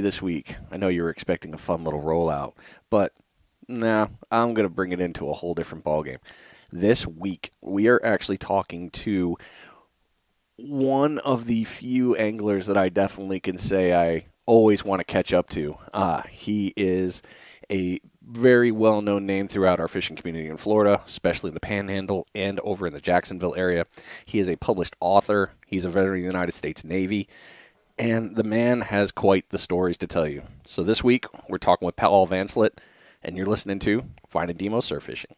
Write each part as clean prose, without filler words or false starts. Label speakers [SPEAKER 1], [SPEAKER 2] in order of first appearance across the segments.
[SPEAKER 1] this week. I know you were expecting a fun little rollout, but nah, I'm going to bring it into a whole different ballgame. This week, we are actually talking to one of the few anglers that I definitely can say I always want to catch up to. He is a very well-known name throughout our fishing community in Florida, especially in the Panhandle and over in the Jacksonville area. He is a published author. He's a veteran of the United States Navy. And the man has quite the stories to tell you. So this week, we're talking with Paul Vancelette, and you're listening to Finding Demo Surf Fishing.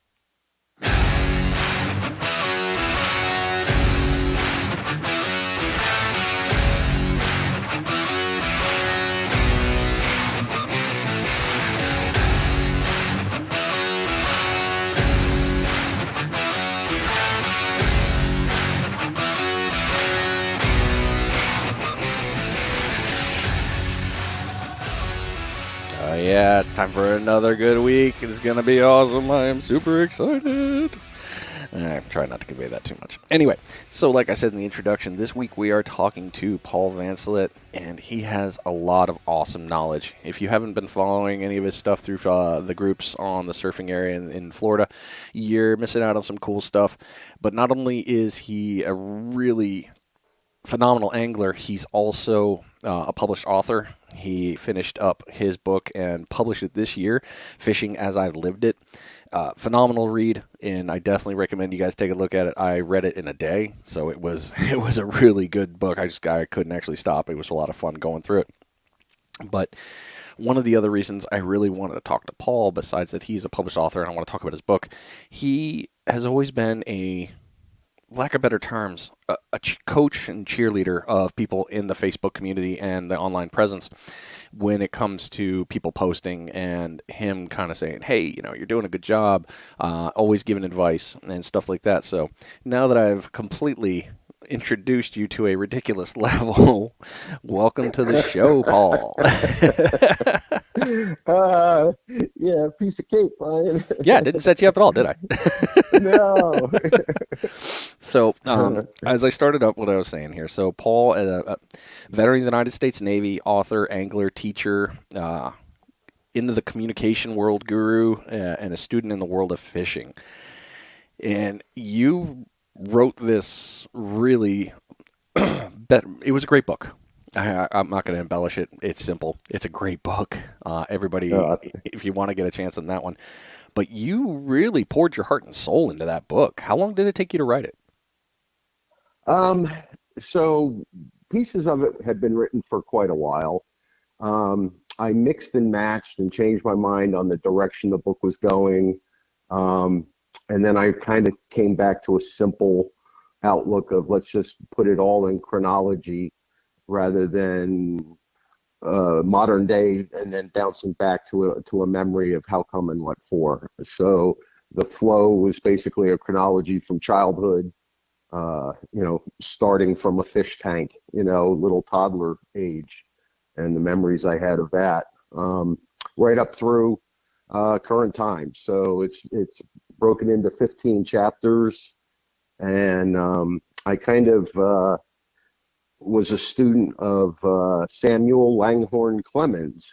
[SPEAKER 1] Yeah, it's time for another good week. It's going to be awesome. I am super excited. I'm trying not to convey that too much. Anyway, so like I said in the introduction, this week we are talking to Paul Vancelette, and he has a lot of awesome knowledge. If you haven't been following any of his stuff through the groups on the surfing area in Florida, you're missing out on some cool stuff. But not only is he a really phenomenal angler, he's also a published author. He finished up his book and published it this year, Fishing as I've Lived It. Phenomenal read, and I definitely recommend you guys take a look at it. I read it in a day, so it was a really good book. I couldn't actually stop. It was a lot of fun going through it. But one of the other reasons I really wanted to talk to Paul, besides that he's a published author and I want to talk about his book, he has always been lack of better terms, a coach and cheerleader of people in the Facebook community and the online presence when it comes to people posting and him kind of saying, hey, you're doing a good job, always giving advice and stuff like that. So now that I've completely introduced you to a ridiculous level, welcome to the show, Paul.
[SPEAKER 2] Yeah, piece of cake, Brian.
[SPEAKER 1] Yeah, didn't set you up at all, did I?
[SPEAKER 2] No.
[SPEAKER 1] So, as I started up what I was saying here, so Paul, a veteran of the United States Navy, author, angler, teacher, into the communication world guru, and a student in the world of fishing. And you wrote this really, it was a great book. I'm not going to embellish it. It's simple. It's a great book. Everybody, if you want to get a chance on that one. But you really poured your heart and soul into that book. How long did it take you to write it?
[SPEAKER 2] So pieces of it had been written for quite a while. I mixed and matched and changed my mind on the direction the book was going. And then I kind of came back to a simple outlook of let's just put it all in chronology rather than modern day and then bouncing back to a memory of how come and what for. So the flow was basically a chronology from childhood, starting from a fish tank, little toddler age, and the memories I had of that, right up through current time. So it's broken into 15 chapters, and I kind of was a student of Samuel Langhorne Clemens,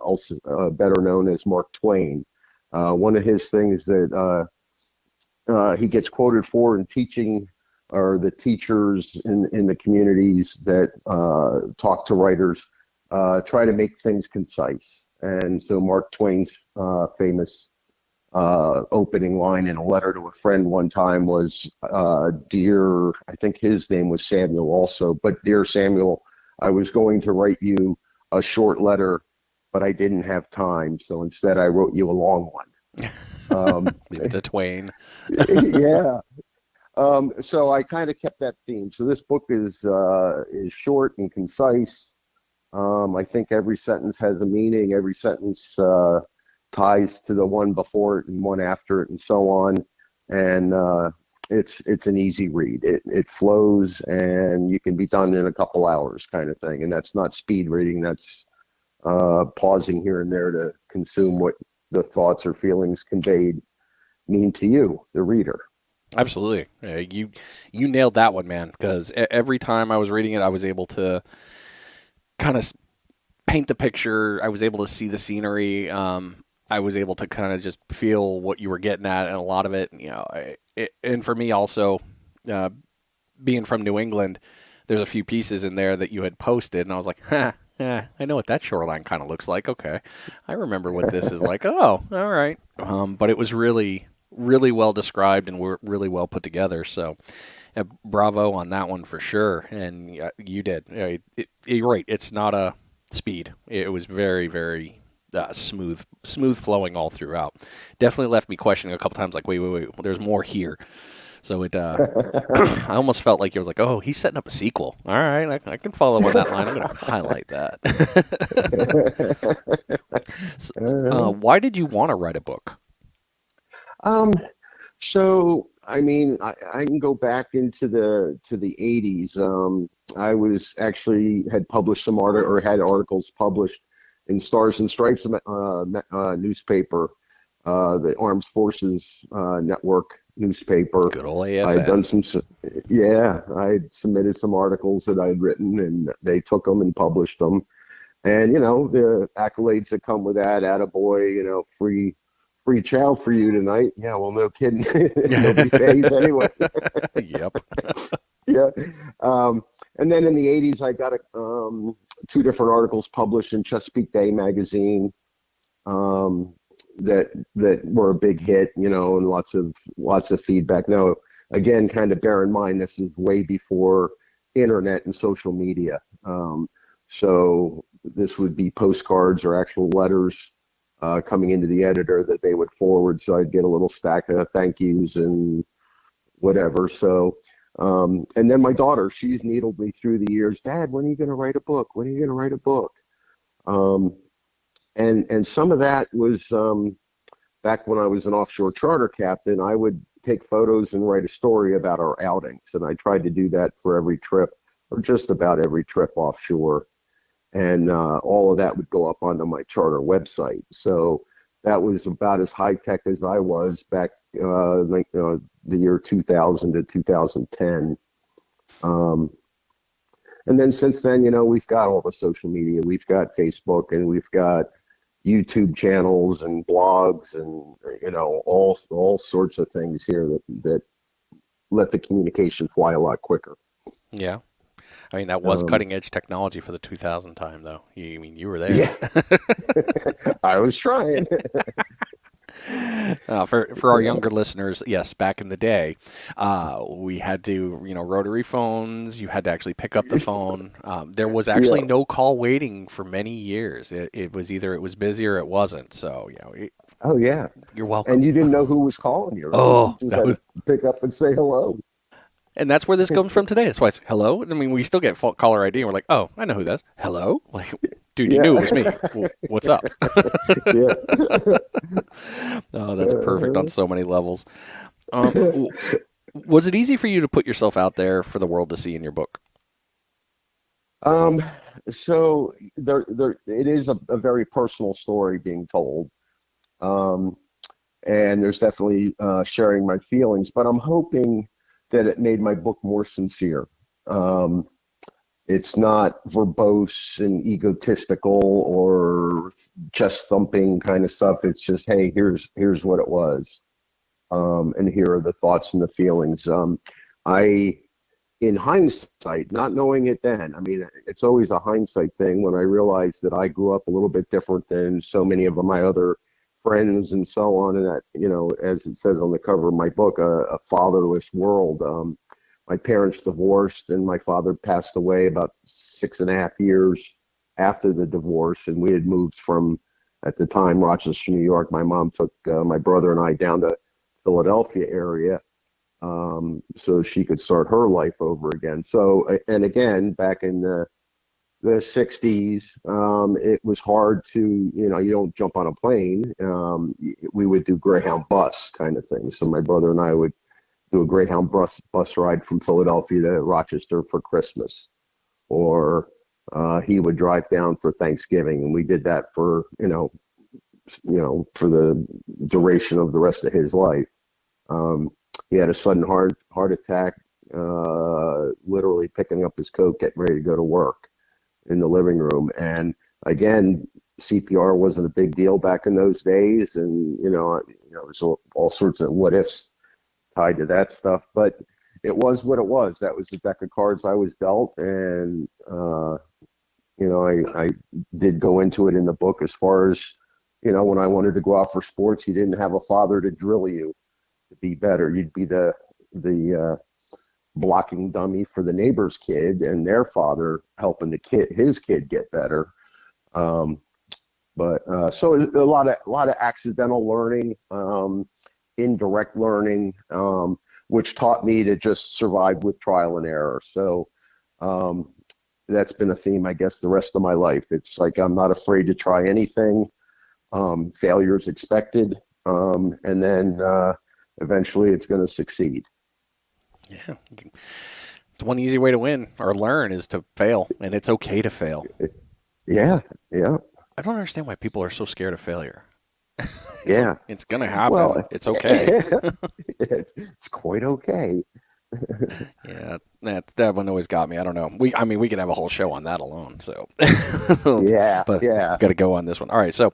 [SPEAKER 2] also better known as Mark Twain. One of his things that he gets quoted for in teaching are the teachers in the communities that talk to writers, try to make things concise. And so Mark Twain's famous opening line in a letter to a friend one time was, dear, I think his name was Samuel also, but dear Samuel, I was going to write you a short letter, but I didn't have time. So instead I wrote you a long one.
[SPEAKER 1] To Twain.
[SPEAKER 2] Yeah. So I kind of kept that theme. So this book is short and concise. I think every sentence has a meaning. Every sentence ties to the one before it and one after it and so on. And it's an easy read. It flows and you can be done in a couple hours kind of thing. And that's not speed reading. That's pausing here and there to consume what the thoughts or feelings conveyed mean to you, the reader.
[SPEAKER 1] Absolutely. You nailed that one, man, because every time I was reading it, I was able to kind of paint the picture. I was able to see the scenery. I was able to kind of just feel what you were getting at, and a lot of it, and for me also, uh, being from New England, there's a few pieces in there that you had posted, and I was like, yeah, I know what that shoreline kind of looks like. Okay, I remember what this is like. Oh, all right. But it was really, really well described and really well put together. So, bravo on that one for sure. And you did. You're right. It's not a speed. It was very, very smooth flowing all throughout. Definitely left me questioning a couple times, like, wait. There's more here. So I almost felt like it was like, oh, he's setting up a sequel. All right, I can follow on that line. I'm going to highlight that. So, why did you want to write a book?
[SPEAKER 2] So I mean, I can go back into the 80s. I was actually had published some or had articles published in Stars and Stripes newspaper, the Armed Forces Network newspaper.
[SPEAKER 1] Good old AFN.
[SPEAKER 2] I had done yeah, I had submitted some articles that I had written, and they took them and published them. And the accolades that come with that, attaboy, free chow for you tonight. Yeah, well, no kidding. Nobody pays anyway.
[SPEAKER 1] Yep.
[SPEAKER 2] Yeah. And then in the 80s, I got two different articles published in Chesapeake Bay magazine that were a big hit, and lots of feedback. Now, again, kind of bear in mind, this is way before internet and social media. So this would be postcards or actual letters coming into the editor that they would forward. So I'd get a little stack of thank yous and whatever. So, and then my daughter, she's needled me through the years. Dad, when are you going to write a book? When are you going to write a book? And some of that was back when I was an offshore charter captain. I would take photos and write a story about our outings. And I tried to do that for every trip, or just about every trip offshore. And all of that would go up onto my charter website. So that was about as high tech as I was back the year 2000 to 2010. And then since then, we've got all the social media. We've got Facebook, and we've got YouTube channels and blogs, and all sorts of things here that let the communication fly a lot quicker.
[SPEAKER 1] Yeah. I mean, that was cutting edge technology for the 2000 time, though. You were there.
[SPEAKER 2] Yeah. I was trying.
[SPEAKER 1] For our younger listeners, yes, back in the day, we had to, rotary phones. You had to actually pick up the phone. There was actually no call waiting for many years. It was either it was busy or it wasn't. So,
[SPEAKER 2] oh yeah,
[SPEAKER 1] you're welcome.
[SPEAKER 2] And you didn't know who was calling you. Right?
[SPEAKER 1] Oh,
[SPEAKER 2] you just had to pick up and say hello.
[SPEAKER 1] And that's where this comes from today. That's why it's hello. I mean, we still get caller ID, and we're like, oh, I know who that is. Hello? Like, dude, you knew it was me. What's up?
[SPEAKER 2] Yeah.
[SPEAKER 1] Oh, that's perfect on so many levels. Was it easy for you to put yourself out there for the world to see in your book?
[SPEAKER 2] So there, it is a very personal story being told. And there's definitely sharing my feelings, but I'm hoping that it made my book more sincere. It's not verbose and egotistical or chest thumping kind of stuff. It's just, hey, here's what it was, and here are the thoughts and the feelings. In hindsight, not knowing it then, I mean, it's always a hindsight thing. When I realized that I grew up a little bit different than so many of my other friends and so on, and that, as it says on the cover of my book, a fatherless world. My parents divorced, and my father passed away about 6.5 years after the divorce, and we had moved from, at the time, Rochester, New York. My mom took my brother and I down to Philadelphia area so she could start her life over again. So, and again, back in the 60s, it was hard to, you don't jump on a plane. We would do Greyhound bus kind of thing. So my brother and I would do a Greyhound bus ride from Philadelphia to Rochester for Christmas, or he would drive down for Thanksgiving, and we did that for for the duration of the rest of his life. He had a sudden heart attack, literally picking up his coat, getting ready to go to work in the living room, and again, CPR wasn't a big deal back in those days, and there's all sorts of what ifs tied to that stuff. But it was what it was. That was the deck of cards I was dealt, and I did go into it in the book as far as when I wanted to go out for sports, you didn't have a father to drill you to be better. You'd be the blocking dummy for the neighbor's kid and their father helping his kid get better. So a lot of accidental learning, indirect learning, which taught me to just survive with trial and error. So that's been a theme, I guess, the rest of my life. It's like I'm not afraid to try anything. Failure is expected, and then eventually it's going to succeed.
[SPEAKER 1] Yeah. It's one easy way to win or learn is to fail, and it's okay to fail.
[SPEAKER 2] Yeah.
[SPEAKER 1] I don't understand why people are so scared of failure. It's going to happen.
[SPEAKER 2] Well,
[SPEAKER 1] it's okay.
[SPEAKER 2] It's quite okay.
[SPEAKER 1] Yeah, that one always got me. I don't know. We could have a whole show on that alone. So but got to go on this one. All right, so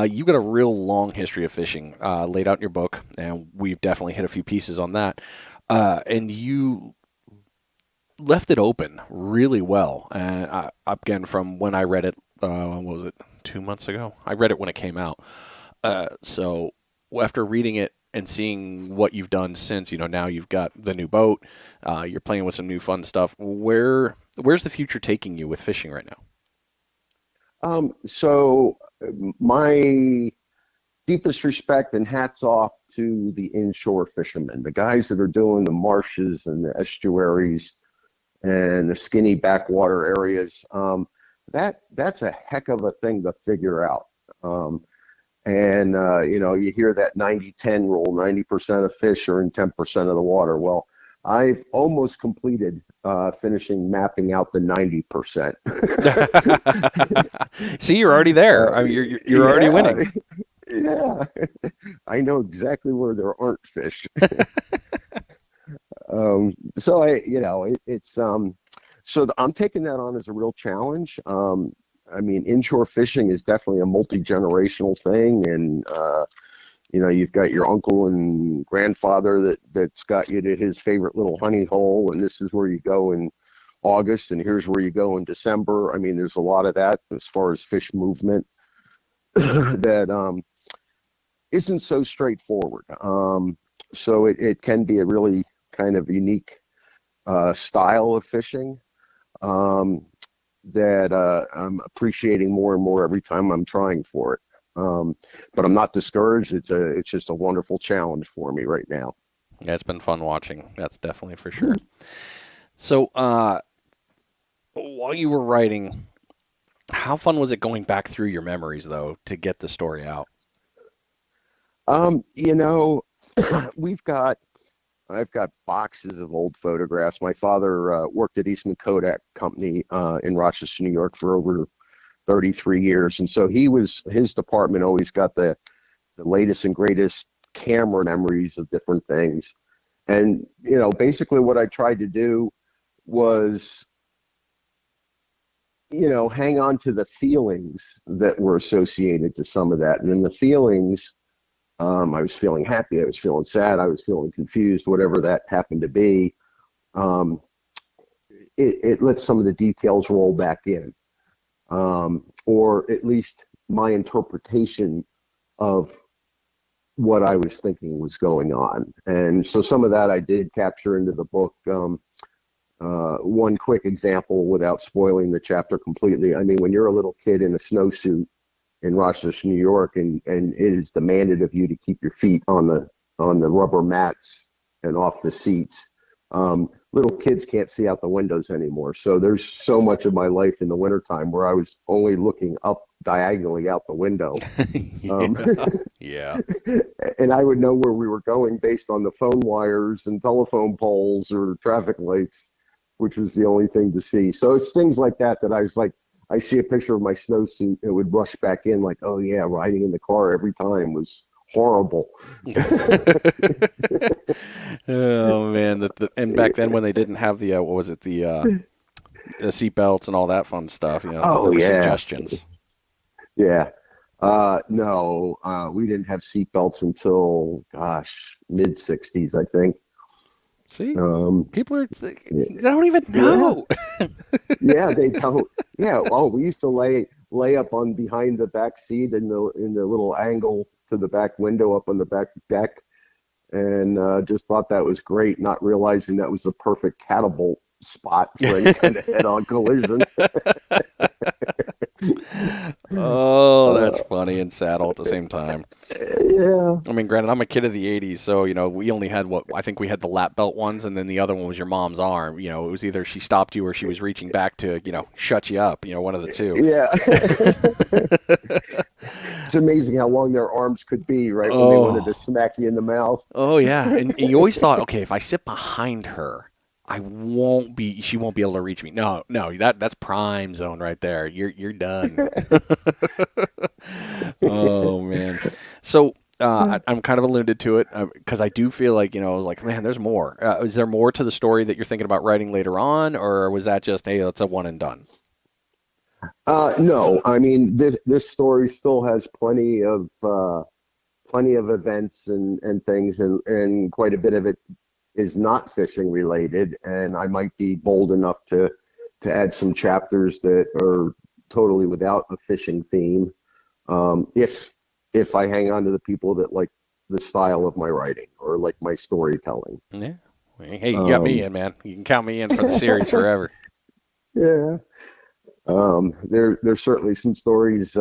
[SPEAKER 1] you got a real long history of fishing laid out in your book, and we've definitely hit a few pieces on that. And you left it open really well. And again, from when I read it, what was it, 2 months ago? I read it when it came out. So after reading it and seeing what you've done since, now you've got the new boat, you're playing with some new fun stuff. Where's the future taking you with fishing right now?
[SPEAKER 2] So my deepest respect and hats off to the inshore fishermen, the guys that are doing the marshes and the estuaries and the skinny backwater areas. That's a heck of a thing to figure out. You hear that 90-10 rule, 90% of fish are in 10% of the water. Well, I've almost completed finishing mapping out the 90%.
[SPEAKER 1] See, you're already there. I mean, you're already winning.
[SPEAKER 2] Yeah, I know exactly where there aren't fish. So I'm taking that on as a real challenge. Inshore fishing is definitely a multi-generational thing, and you've got your uncle and grandfather that's got you to his favorite little honey hole, and this is where you go in August, and here's where you go in December. There's a lot of that as far as fish movement that isn't so straightforward. So it can be a really kind of unique style of fishing that I'm appreciating more and more every time I'm trying for it. But I'm not discouraged. It's just a wonderful challenge for me right now.
[SPEAKER 1] Yeah, it's been fun watching. That's definitely for sure. So while you were writing, how fun was it going back through your memories, though, to get the story out?
[SPEAKER 2] I've got boxes of old photographs. My father worked at Eastman Kodak Company in Rochester, New York for over 33 years. And so his department always got the latest and greatest camera memories of different things. And, basically what I tried to do was, hang on to the feelings that were associated to some of that. And then the feelings, I was feeling happy, I was feeling sad, I was feeling confused, whatever that happened to be. It lets some of the details roll back in, or at least my interpretation of what I was thinking was going on. And so some of that I did capture into the book. One quick example without spoiling the chapter completely. When you're a little kid in a snowsuit in Rochester, New York, and it is demanded of you to keep your feet on the rubber mats and off the seats. Little kids can't see out the windows anymore. So there's so much of my life in the wintertime where I was only looking up diagonally out the window.
[SPEAKER 1] Yeah.
[SPEAKER 2] And I would know where we were going based on the phone wires and telephone poles or traffic lights, which was the only thing to see. So it's things like that I was like, I see a picture of my snowsuit, it would rush back in like, oh yeah, riding in the car every time was horrible.
[SPEAKER 1] Oh man, and back then when they didn't have the what was it, the the seatbelts and all that fun stuff.
[SPEAKER 2] Oh
[SPEAKER 1] There were
[SPEAKER 2] yeah,
[SPEAKER 1] suggestions.
[SPEAKER 2] yeah. No, we didn't have seatbelts until, gosh, mid '60s, I think.
[SPEAKER 1] See,
[SPEAKER 2] Um,
[SPEAKER 1] people are they don't even
[SPEAKER 2] yeah,
[SPEAKER 1] know.
[SPEAKER 2] yeah, they don't. Yeah. Oh, we used to lay up on behind the back seat in the little angle to the back window up on the back deck, and just thought that was great, not realizing that was the perfect catapult spot for any kind of head-on collision.
[SPEAKER 1] Oh, that's
[SPEAKER 2] Uh,
[SPEAKER 1] funny and sad all at the same time.
[SPEAKER 2] yeah.
[SPEAKER 1] I mean, granted, I'm a kid of the '80s, so we only had what I think we had the lap belt ones, and then the other one was your mom's arm. It was either she stopped you or she was reaching back to shut you up. One of the two.
[SPEAKER 2] Yeah. It's amazing how long their arms could be, right? When they wanted to
[SPEAKER 1] Oh,
[SPEAKER 2] smack you in the mouth.
[SPEAKER 1] oh yeah, and you always thought, okay, if I sit behind her, she won't be able to reach me. No, no, that's prime zone right there. You're done. Oh man. So I'm kind of alluded to it because I do feel like I was like, man, there's more. Is there more to the story that you're thinking about writing later on, or was that just, hey, it's a one and done?
[SPEAKER 2] No, I mean this story still has plenty of events and things, and quite a bit of it is not fishing related, and I might be bold enough to add some chapters that are totally without a fishing theme, if I hang on to the people that like the style of my writing or like my storytelling.
[SPEAKER 1] Yeah. Hey, you got me
[SPEAKER 2] Um,
[SPEAKER 1] in, man. You can count me in for the series forever.
[SPEAKER 2] yeah. There's certainly some stories,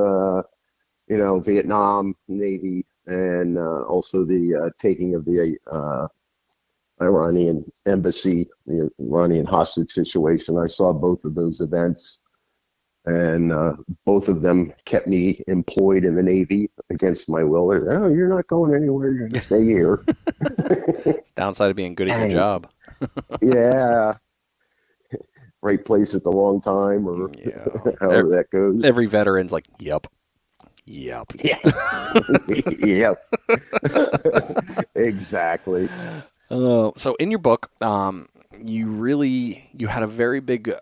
[SPEAKER 2] Vietnam, Navy, and also the taking of the Iranian embassy, the Iranian hostage situation. I saw both of those events, and both of them kept me employed in the Navy against my will. Oh, you're not going anywhere. You're going to stay here.
[SPEAKER 1] Downside of being good at your
[SPEAKER 2] Dang.
[SPEAKER 1] job.
[SPEAKER 2] Yeah. Right place at the wrong time, or
[SPEAKER 1] Yeah.
[SPEAKER 2] however that goes.
[SPEAKER 1] Every veteran's like, yep, yep.
[SPEAKER 2] Yeah. Yep. Exactly.
[SPEAKER 1] So in your book, you had a very big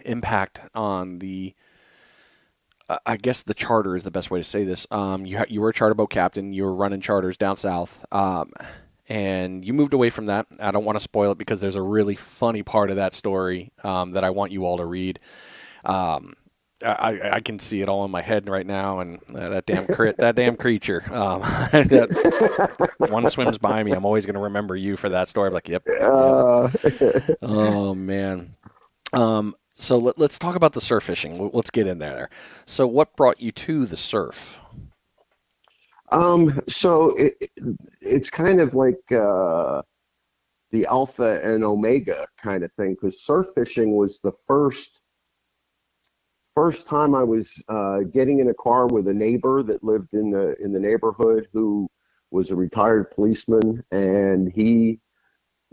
[SPEAKER 1] impact on the. I guess the charter is the best way to say this. You were a charter boat captain. You were running charters down south, and you moved away from that. I don't want to spoil it because there's a really funny part of that story that I want you all to read. Um, I can see it all in my head right now, and that damn creature. That one swims by me. I'm always going to remember you for that story. I'm like, yep, yep.
[SPEAKER 2] uh,
[SPEAKER 1] Oh man. So let's talk about the surf fishing. Let's get in there. So what brought you to the surf?
[SPEAKER 2] so it's kind of like the alpha and omega kind of thing, because surf fishing was the first time I was getting in a car with a neighbor that lived in the neighborhood, who was a retired policeman, and he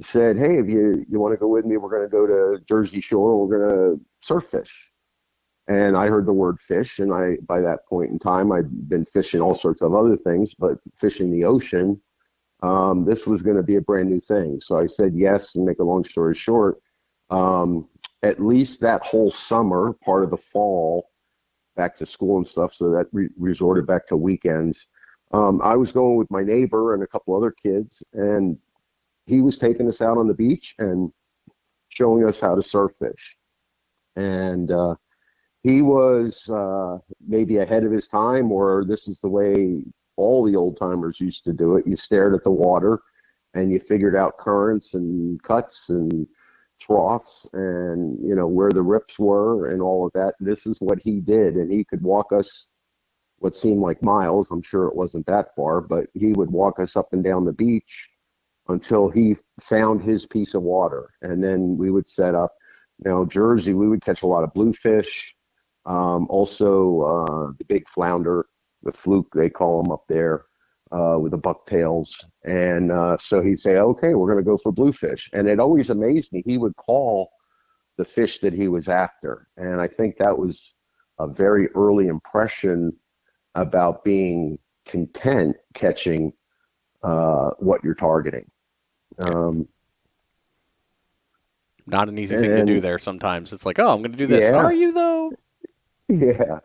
[SPEAKER 2] said, "Hey, if you want to go with me, we're going to go to Jersey Shore. We're going to surf fish." And I heard the word fish, and by that point in time, I'd been fishing all sorts of other things, but fishing the ocean, this was going to be a brand new thing. So I said yes, and make a long story short, um, at least that whole summer, part of the fall, back to school and stuff, so that resorted back to weekends. I was going with my neighbor and a couple other kids, and he was taking us out on the beach and showing us how to surf fish. And he was maybe ahead of his time, or this is the way all the old timers used to do it. You stared at the water and you figured out currents and cuts and troughs, and where the rips were and all of that. This is what he did, and he could walk us what seemed like miles. I'm sure it wasn't that far, but he would walk us up and down the beach until he found his piece of water, and then we would set up. Now, Jersey, we would catch a lot of bluefish, also the big flounder, the fluke they call them up there, with the bucktails. And so he'd say, "Okay, we're going to go for bluefish," and it always amazed me. He would call the fish that he was after, and I think that was a very early impression about being content catching what you're targeting.
[SPEAKER 1] Okay.
[SPEAKER 2] Um,
[SPEAKER 1] Not an easy thing to do
[SPEAKER 2] And
[SPEAKER 1] there sometimes. It's like, oh, I'm going to do this.
[SPEAKER 2] yeah,
[SPEAKER 1] Are you, though?
[SPEAKER 2] yeah.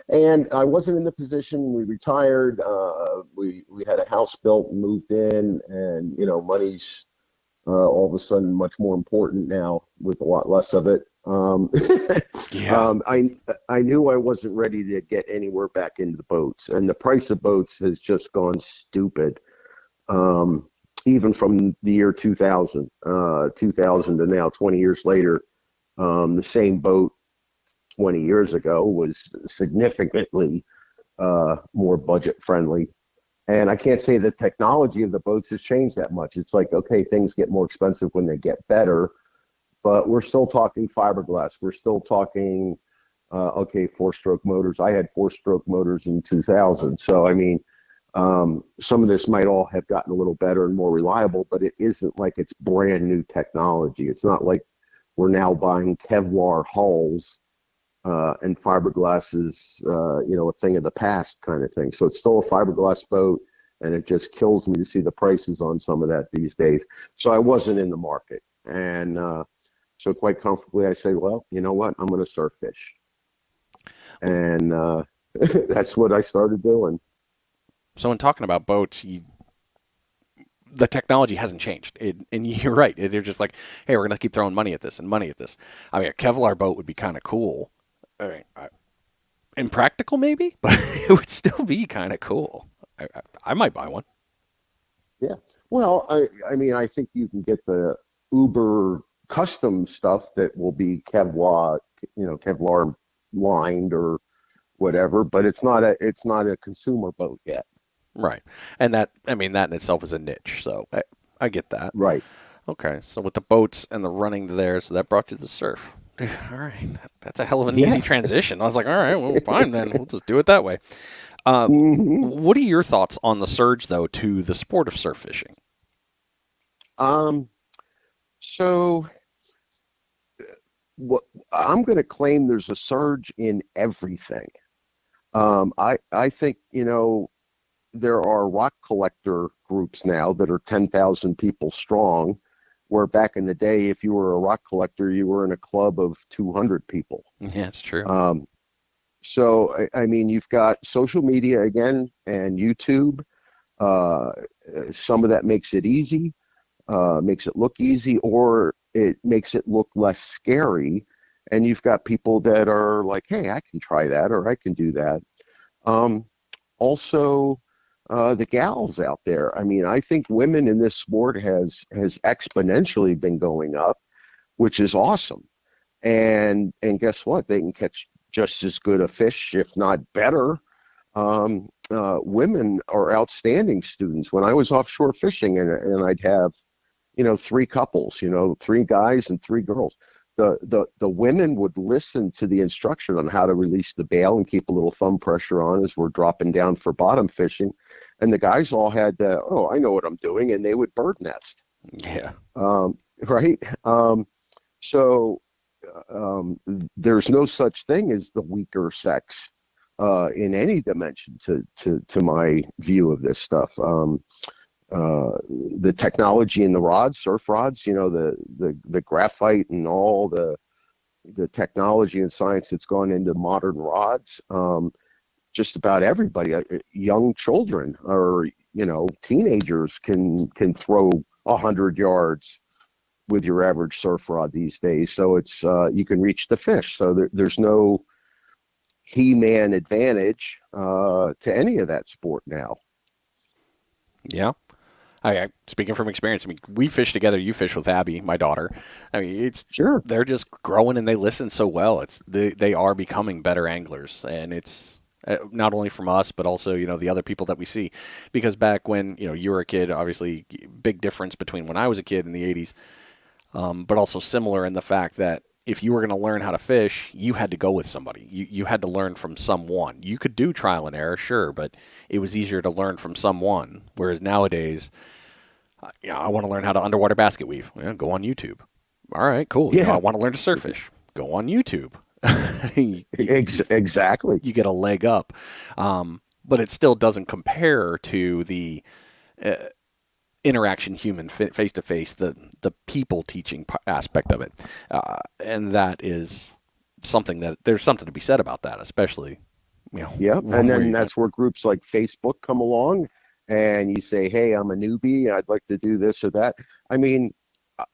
[SPEAKER 2] And I wasn't in the position. We retired. We had a house built and moved in, and money's all of a sudden much more important now with a lot less of it.
[SPEAKER 1] Yeah.
[SPEAKER 2] I knew I wasn't ready to get anywhere back into the boats, and the price of boats has just gone stupid. Even from the year 2000 to now, 20 years later, the same boat 20 years ago was significantly more budget friendly. And I can't say the technology of the boats has changed that much. It's like, okay, things get more expensive when they get better, but we're still talking fiberglass. We're still talking, okay, four-stroke motors. I had four-stroke motors in 2000. So, I mean, some of this might all have gotten a little better and more reliable, but it isn't like it's brand new technology. It's not like we're now buying Kevlar hulls and fiberglass is, a thing of the past kind of thing. So it's still a fiberglass boat, and it just kills me to see the prices on some of that these days. So I wasn't in the market. And so quite comfortably, I say, well, you know what? I'm going to surf fish. And that's what I started doing.
[SPEAKER 1] So in talking about boats, the technology hasn't changed. And you're right. They're just like, hey, we're going to keep throwing money at this and money at this. I mean, a Kevlar boat would be kind of cool. I mean, impractical maybe, but it would still be kind of cool. I might buy one.
[SPEAKER 2] Yeah. Well, I mean, I think you can get the Uber custom stuff that will be Kevlar lined or whatever, but it's not a consumer boat yet.
[SPEAKER 1] Right. And that in itself is a niche. So I get that.
[SPEAKER 2] Right.
[SPEAKER 1] Okay. So with the boats and the running there, so that brought you to the surf. All right. That's a hell of an
[SPEAKER 2] Yeah.
[SPEAKER 1] easy transition. I was like, all right, well, fine then. We'll just do it that way.
[SPEAKER 2] hmm
[SPEAKER 1] What are your thoughts on the surge, though, to the sport of surf fishing?
[SPEAKER 2] Um, so what I'm going to claim there's a surge in everything. I think, there are rock collector groups now that are 10,000 people strong, where back in the day, if you were a rock collector, you were in a club of 200 people.
[SPEAKER 1] Yeah, it's true.
[SPEAKER 2] Um, so, I mean, you've got social media again and YouTube. Uh, some of that makes it easy, makes it look easy, or it makes it look less scary. And you've got people that are like, hey, I can try that, or I can do that. Um, Also, the gals out there. I mean, I think women in this sport has exponentially been going up, which is awesome. And guess what? They can catch just as good a fish, if not better. Women are outstanding students. When I was offshore fishing, and I'd have three couples, three guys and three girls. The women would listen to the instruction on how to release the bail and keep a little thumb pressure on as we're dropping down for bottom fishing. And the guys all had, oh, I know what I'm doing, and they would bird nest.
[SPEAKER 1] Yeah.
[SPEAKER 2] Right? So there's no such thing as the weaker sex in any dimension to my view of this stuff. The technology in the rods, surf rods, the graphite and all the technology and science that's gone into modern rods. Just about everybody, young children or teenagers can throw 100 yards with your average surf rod these days. So it's you can reach the fish. So there's no he-man advantage to any of that sport now.
[SPEAKER 1] Yeah. Speaking from experience, I mean, we fish together. You fish with Abby, my daughter. I mean,
[SPEAKER 2] Sure.
[SPEAKER 1] they're just growing and they listen so well. They are becoming better anglers, and it's not only from us, but also the other people that we see. Because back when you were a kid, obviously big difference between when I was a kid in the '80s, but also similar in the fact that if you were going to learn how to fish, you had to go with somebody. You had to learn from someone. You could do trial and error, sure, but it was easier to learn from someone. Whereas nowadays, I want to learn how to underwater basket weave. Yeah, go on YouTube. All right, cool. I
[SPEAKER 2] Yeah.
[SPEAKER 1] want to learn to surf fish. Go on YouTube.
[SPEAKER 2] Exactly.
[SPEAKER 1] You get a leg up, but it still doesn't compare to the uh, interaction, human, face to face, the people teaching aspect of it, and that is something that there's something to be said about that, especially
[SPEAKER 2] Yeah, and
[SPEAKER 1] where
[SPEAKER 2] then
[SPEAKER 1] you're going.
[SPEAKER 2] that's where groups like Facebook come along, and you say, "Hey, I'm a newbie. I'd like to do this or that." I mean,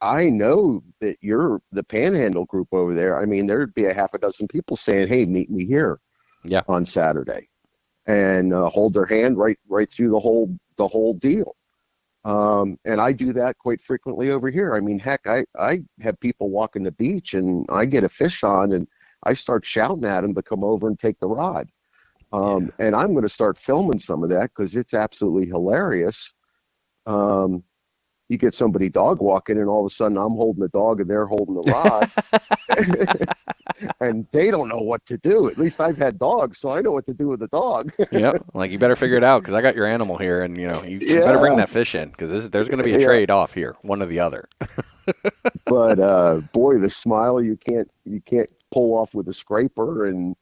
[SPEAKER 2] I know that you're the Panhandle group over there. I mean, there'd be a half a dozen people saying, "Hey, meet me here
[SPEAKER 1] Yeah,
[SPEAKER 2] on Saturday," and hold their hand right through the whole deal. And I do that quite frequently over here. I mean, heck, I have people walking the beach, and I get a fish on, and I start shouting at them to come over and take the rod.
[SPEAKER 1] yeah.
[SPEAKER 2] And I'm going to start filming some of that because it's absolutely hilarious. Um, you get somebody dog walking, and all of a sudden I'm holding the dog and they're holding the rod, and they don't know what to do. At least I've had dogs, so I know what to do with the dog.
[SPEAKER 1] Yep. Like you better figure it out because I got your animal here, and you better bring
[SPEAKER 2] Yeah,
[SPEAKER 1] that fish in because there's going to be a
[SPEAKER 2] yeah.
[SPEAKER 1] trade off here, one or the other.
[SPEAKER 2] But boy, the smile you can't pull off with a scraper, and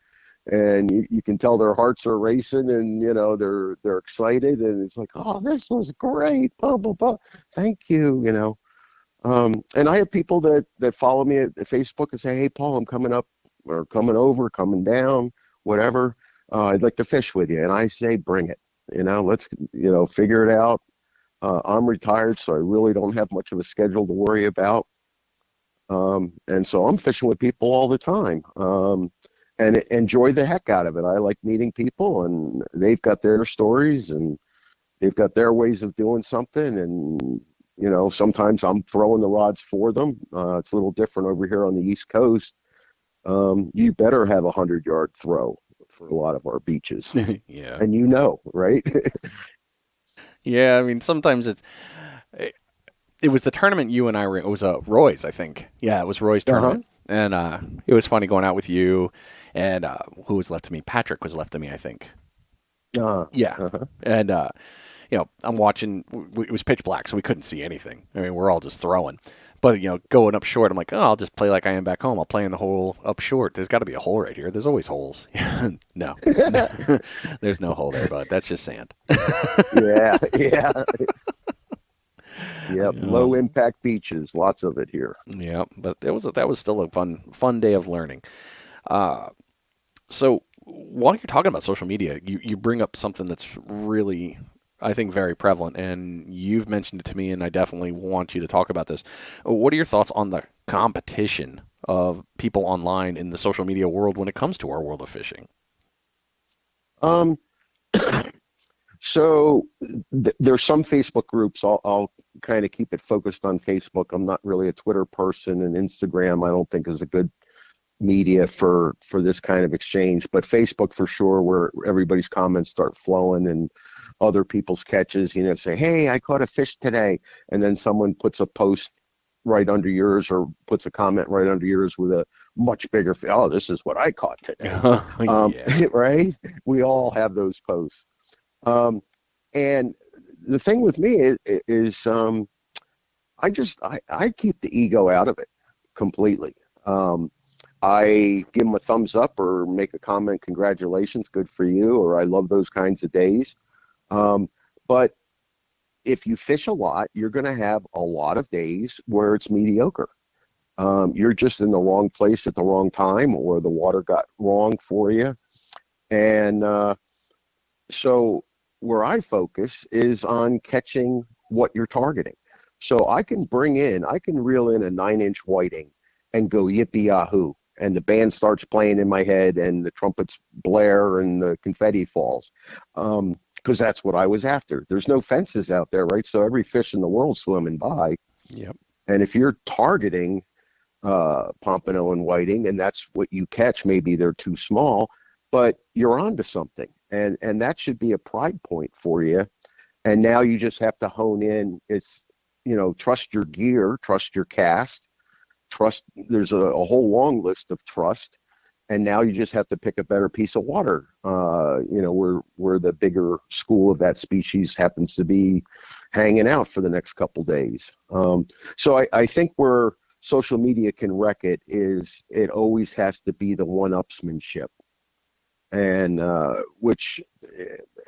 [SPEAKER 2] you can tell their hearts are racing, and they're excited, and it's like, oh, this was great, blah blah blah, thank you. And I have people that follow me at Facebook and say, hey, Paul, I'm coming up or coming over, coming down, whatever. I'd like to fish with you. And I say, bring it. Let's figure it out. I'm retired, so I really don't have much of a schedule to worry about. And so I'm fishing with people all the time, and enjoy the heck out of it. I like meeting people, and they've got their stories, and they've got their ways of doing something. And sometimes I'm throwing the rods for them. It's a little different over here on the East Coast. You better have 100-yard throw for a lot of our beaches,
[SPEAKER 1] Yeah.
[SPEAKER 2] and right?
[SPEAKER 1] Yeah. I mean, sometimes it was the tournament you and I were in. It was Roy's, I think. Yeah, it was Roy's
[SPEAKER 2] Uh-huh.
[SPEAKER 1] tournament. And it was funny going out with you and who was left to me? Patrick was left to me, I think.
[SPEAKER 2] Uh,
[SPEAKER 1] Yeah.
[SPEAKER 2] uh-huh.
[SPEAKER 1] And, I'm watching. It was pitch black, so we couldn't see anything. I mean, we're all just throwing. But, going up short, I'm like, oh, I'll just play like I am back home. I'll play in the hole up short. There's got to be a hole right here. There's always holes. No. There's no hole there, bud. That's just sand.
[SPEAKER 2] Yeah, yeah. Yep. Low
[SPEAKER 1] Um,
[SPEAKER 2] impact beaches, lots of it here.
[SPEAKER 1] yeah, but that was still a fun day of learning. Uh, So while you're talking about social media, you bring up something that's really, I think, very prevalent, and you've mentioned it to me, and I definitely want you to talk about this. What are your thoughts on the competition of people online in the social media world when it comes to our world of fishing?
[SPEAKER 2] Um, so there's some Facebook groups. I'll kind of keep it focused on Facebook. I'm not really a Twitter person, and Instagram I don't think is a good media for this kind of exchange. But Facebook for sure, where everybody's comments start flowing, and other people's catches. Say, hey, I caught a fish today, and then someone puts a post right under yours or puts a comment right under yours with a much bigger fish. Oh, this is what I caught today.
[SPEAKER 1] Yeah.
[SPEAKER 2] Right? We all have those posts. And the thing with me is I keep the ego out of it completely. I give them a thumbs up or make a comment, congratulations, good for you, or I love those kinds of days. But if you fish a lot, you're going to have a lot of days where it's mediocre. You're just in the wrong place at the wrong time, or the water got wrong for you. And so where I focus is on catching what you're targeting. So I can reel in a 9-inch whiting and go yippee yahoo. And the band starts playing in my head, and the trumpets blare, and the confetti falls. Because that's what I was after. There's no fences out there, right? So every fish in the world swimming by.
[SPEAKER 1] Yep.
[SPEAKER 2] And if you're targeting pompano and whiting, and that's what you catch, maybe they're too small, but you're onto something. And that should be a pride point for you. And now you just have to hone in. It's, trust your gear, trust your cast, trust. There's a whole long list of trust. And now you just have to pick a better piece of water, where the bigger school of that species happens to be hanging out for the next couple days. So I think where social media can wreck it is it always has to be the one-upsmanship, and which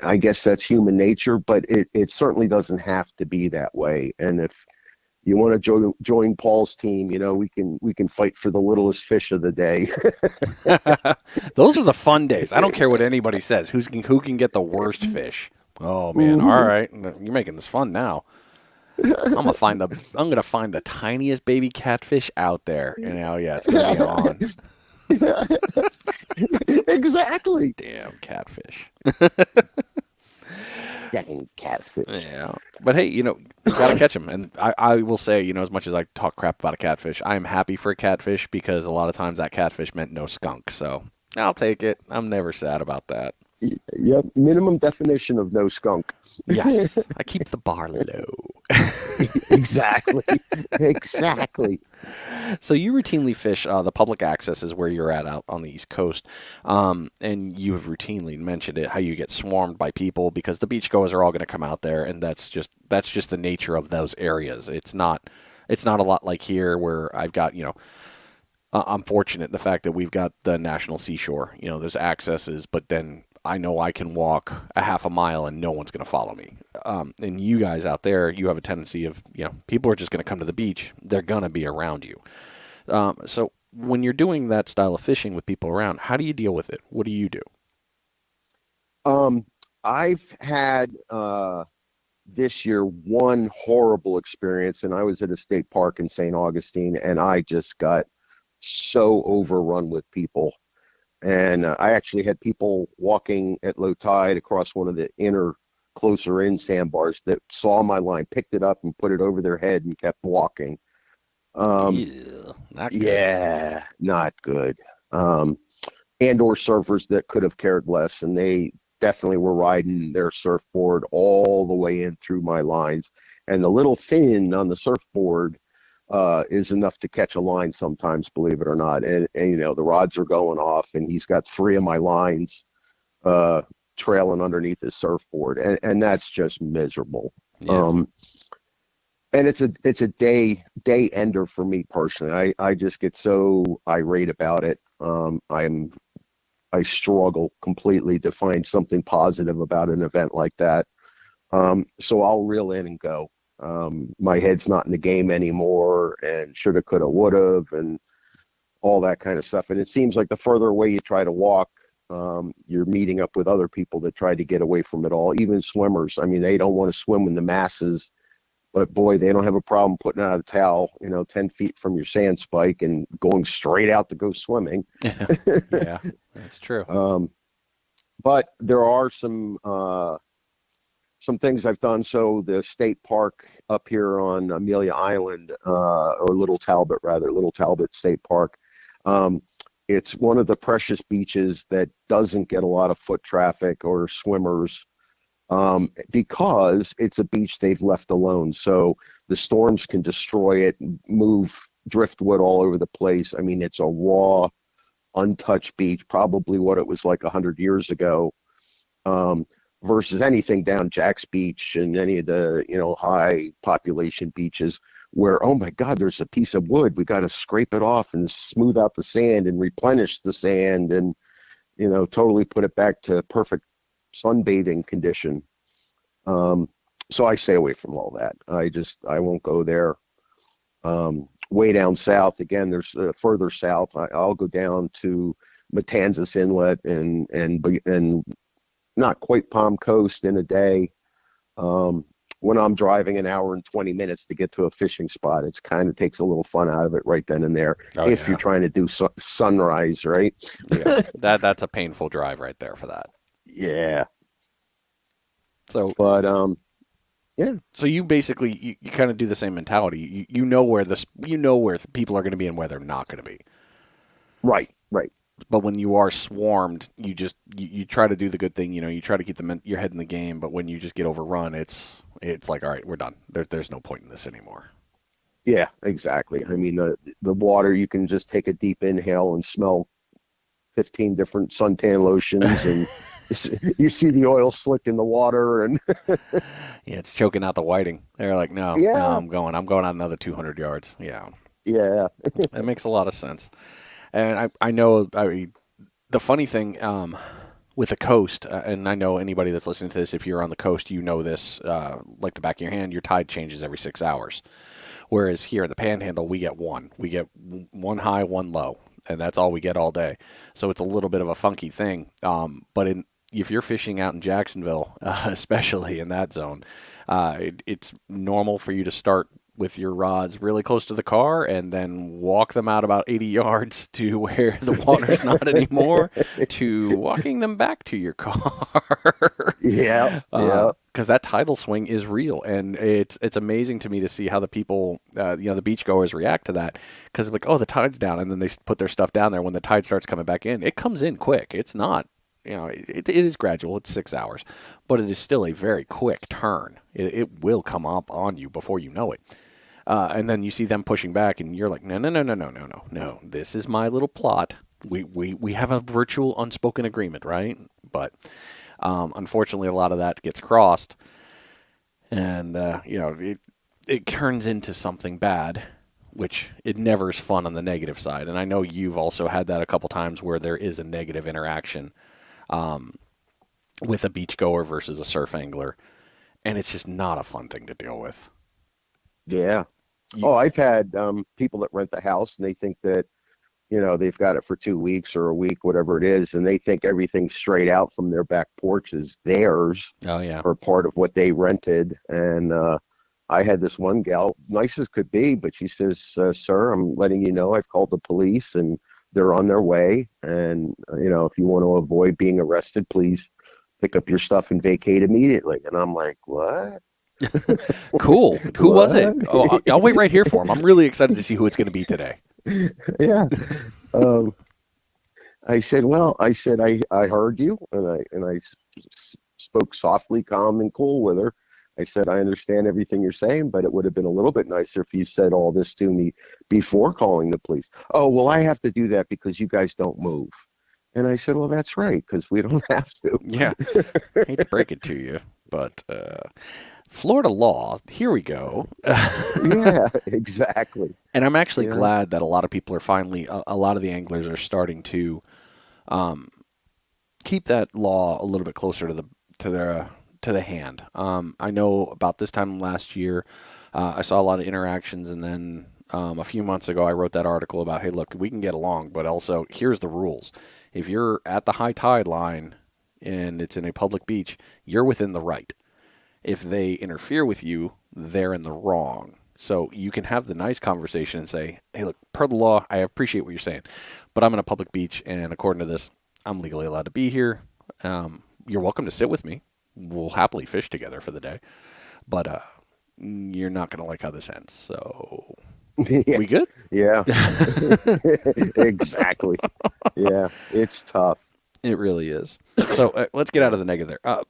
[SPEAKER 2] I guess that's human nature, but it certainly doesn't have to be that way. And if you want to join Paul's team, we can fight for the littlest fish of the day.
[SPEAKER 1] Those are the fun days. I don't care what anybody says. Who can get the worst fish? Oh man! All
[SPEAKER 2] Mhm.
[SPEAKER 1] right, you're making this fun now. I'm gonna find the tiniest baby catfish out there, and oh yeah, it's gonna be on.
[SPEAKER 2] Exactly.
[SPEAKER 1] Damn catfish.
[SPEAKER 2] Dang catfish.
[SPEAKER 1] Yeah, but hey, you got to catch them. And I will say, as much as I talk crap about a catfish, I am happy for a catfish because a lot of times that catfish meant no skunk. So I'll take it. I'm never sad about that.
[SPEAKER 2] Yep, minimum definition of no skunk.
[SPEAKER 1] Yes, I keep the bar low.
[SPEAKER 2] Exactly. Exactly.
[SPEAKER 1] So you routinely fish the public access is where you're at out on the East Coast, and you have routinely mentioned it how you get swarmed by people because the beachgoers are all going to come out there, and that's just the nature of those areas. It's not a lot like here where I've got I'm fortunate in the fact that we've got the national seashore. There's accesses, but then I know I can walk a half a mile and no one's going to follow me. And you guys out there, you have a tendency of, people are just going to come to the beach. They're going to be around you. So when you're doing that style of fishing with people around, how do you deal with it? What do you do?
[SPEAKER 2] Um, I've had this year one horrible experience, and I was at a state park in St. Augustine, and I just got so overrun with people. And I actually had people walking at low tide across one of the inner, closer in sandbars that saw my line, picked it up, and put it over their head and kept walking. Um,
[SPEAKER 1] Yeah, not good.
[SPEAKER 2] yeah, not good. Um, and/or surfers that could have cared less, and they definitely were riding their surfboard all the way in through my lines. And the little fin on the surfboard is enough to catch a line sometimes, believe it or not. And the rods are going off, and he's got three of my lines uh, trailing underneath his surfboard, and that's just miserable.
[SPEAKER 1] Yes.
[SPEAKER 2] Um, and it's a day ender for me personally. I just get so irate about it. I struggle completely to find something positive about an event like that. So I'll reel in and go. My head's not in the game anymore, and shoulda, coulda, woulda, and all that kind of stuff. And it seems like the further away you try to walk, you're meeting up with other people that try to get away from it all. Even swimmers. I mean, they don't want to swim in the masses, but boy, they don't have a problem putting out a towel, 10 feet from your sand spike and going straight out to go swimming.
[SPEAKER 1] Yeah, that's true.
[SPEAKER 2] But there are some things I've done. So the state park up here on Amelia Island, or Little Talbot rather, Little Talbot State Park. It's one of the precious beaches that doesn't get a lot of foot traffic or swimmers, because it's a beach they've left alone. So the storms can destroy it, move driftwood all over the place. I mean, it's a raw, untouched beach, probably what it was like 100 years ago. Versus anything down Jack's Beach and any of the high population beaches where, oh my God, there's a piece of wood, we got to scrape it off and smooth out the sand and replenish the sand and totally put it back to perfect sunbathing condition. So I stay away from all that. I won't go there. Way down south again, there's further south, I'll go down to Matanzas Inlet and not quite Palm Coast in a day. When I'm driving an hour and 20 minutes to get to a fishing spot, it's kind of takes a little fun out of it right then and there.
[SPEAKER 1] Oh,
[SPEAKER 2] If
[SPEAKER 1] yeah.
[SPEAKER 2] you're trying to do sunrise, right?
[SPEAKER 1] Yeah, that's a painful drive right there for that.
[SPEAKER 2] Yeah.
[SPEAKER 1] So,
[SPEAKER 2] But yeah,
[SPEAKER 1] so you basically you kind of do the same mentality. You know where people are going to be and where they're not going to be.
[SPEAKER 2] right, right.
[SPEAKER 1] But when you are swarmed, you try to do the good thing. You try to keep your head in the game. But when you just get overrun, it's like, all right, we're done. There's no point in this anymore.
[SPEAKER 2] Yeah, exactly. I mean, the water, you can just take a deep inhale and smell 15 different suntan lotions, and you see the oil slick in the water, and
[SPEAKER 1] Yeah, it's choking out the whiting. They're like, no,
[SPEAKER 2] yeah,
[SPEAKER 1] I'm going out another 200 yards. Yeah,
[SPEAKER 2] yeah.
[SPEAKER 1] that makes a lot of sense. And I know. The funny thing, with the coast, and I know anybody that's listening to this, if you're on the coast, you know this like the back of your hand. Your tide changes every 6 hours. Whereas here in the Panhandle, we get one. We get one high, one low, and that's all we get all day. So it's a little bit of a funky thing. But if you're fishing out in Jacksonville, especially in that zone, it's normal for you to start with your rods really close to the car and then walk them out about 80 yards to where the water's not anymore, to walking them back to your car.
[SPEAKER 2] Yeah, yeah.
[SPEAKER 1] Because that tidal swing is real, and it's amazing to me to see how the people, the beachgoers react to that. Because like, oh, the tide's down, and then they put their stuff down there. When the tide starts coming back in, it comes in quick. It's not, it is gradual. It's 6 hours, but it is still a very quick turn. It will come up on you before you know it. And then you see them pushing back, and you're like, no, no, no, no, no, no, no, no. This is my little plot. We have a virtual unspoken agreement, right? But unfortunately, a lot of that gets crossed, and it turns into something bad, which it never is fun on the negative side. And I know you've also had that a couple times where there is a negative interaction with a beachgoer versus a surf angler, and it's just not a fun thing to deal with.
[SPEAKER 2] Yeah. I've had people that rent the house and they think that, they've got it for 2 weeks or a week, whatever it is, and they think everything straight out from their back porch is theirs.
[SPEAKER 1] Oh, yeah.
[SPEAKER 2] Or part of what they rented. And I had this one gal, nice as could be, but she says, sir, I'm letting you know I've called the police and they're on their way. And, if you want to avoid being arrested, please pick up your stuff and vacate immediately. And I'm like, what?
[SPEAKER 1] Cool. Who was it? Oh, I'll wait right here for him. I'm really excited to see who it's going to be today.
[SPEAKER 2] Yeah. I said, I heard you, and I spoke softly, calm, and cool with her. I said, I understand everything you're saying, but it would have been a little bit nicer if you said all this to me before calling the police. Oh, well, I have to do that because you guys don't move. And I said, well, that's right, because we don't have to.
[SPEAKER 1] Yeah. I hate to break it to you, but Florida law, here we go.
[SPEAKER 2] Yeah, exactly.
[SPEAKER 1] And I'm actually glad that a lot of people are finally, a lot of the anglers are starting to keep that law a little bit closer to the hand. I know about this time last year, I saw a lot of interactions, and then a few months ago, I wrote that article about, hey, look, we can get along, but also here's the rules. If you're at the high tide line and it's in a public beach, you're within the right. If they interfere with you, they're in the wrong. So you can have the nice conversation and say, hey, look, per the law, I appreciate what you're saying, but I'm in a public beach, and according to this, I'm legally allowed to be here. You're welcome to sit with me. We'll happily fish together for the day, but you're not going to like how this ends. So
[SPEAKER 2] Yeah.
[SPEAKER 1] we good?
[SPEAKER 2] Yeah. Exactly. Yeah, it's tough.
[SPEAKER 1] It really is. So let's get out of the negative there.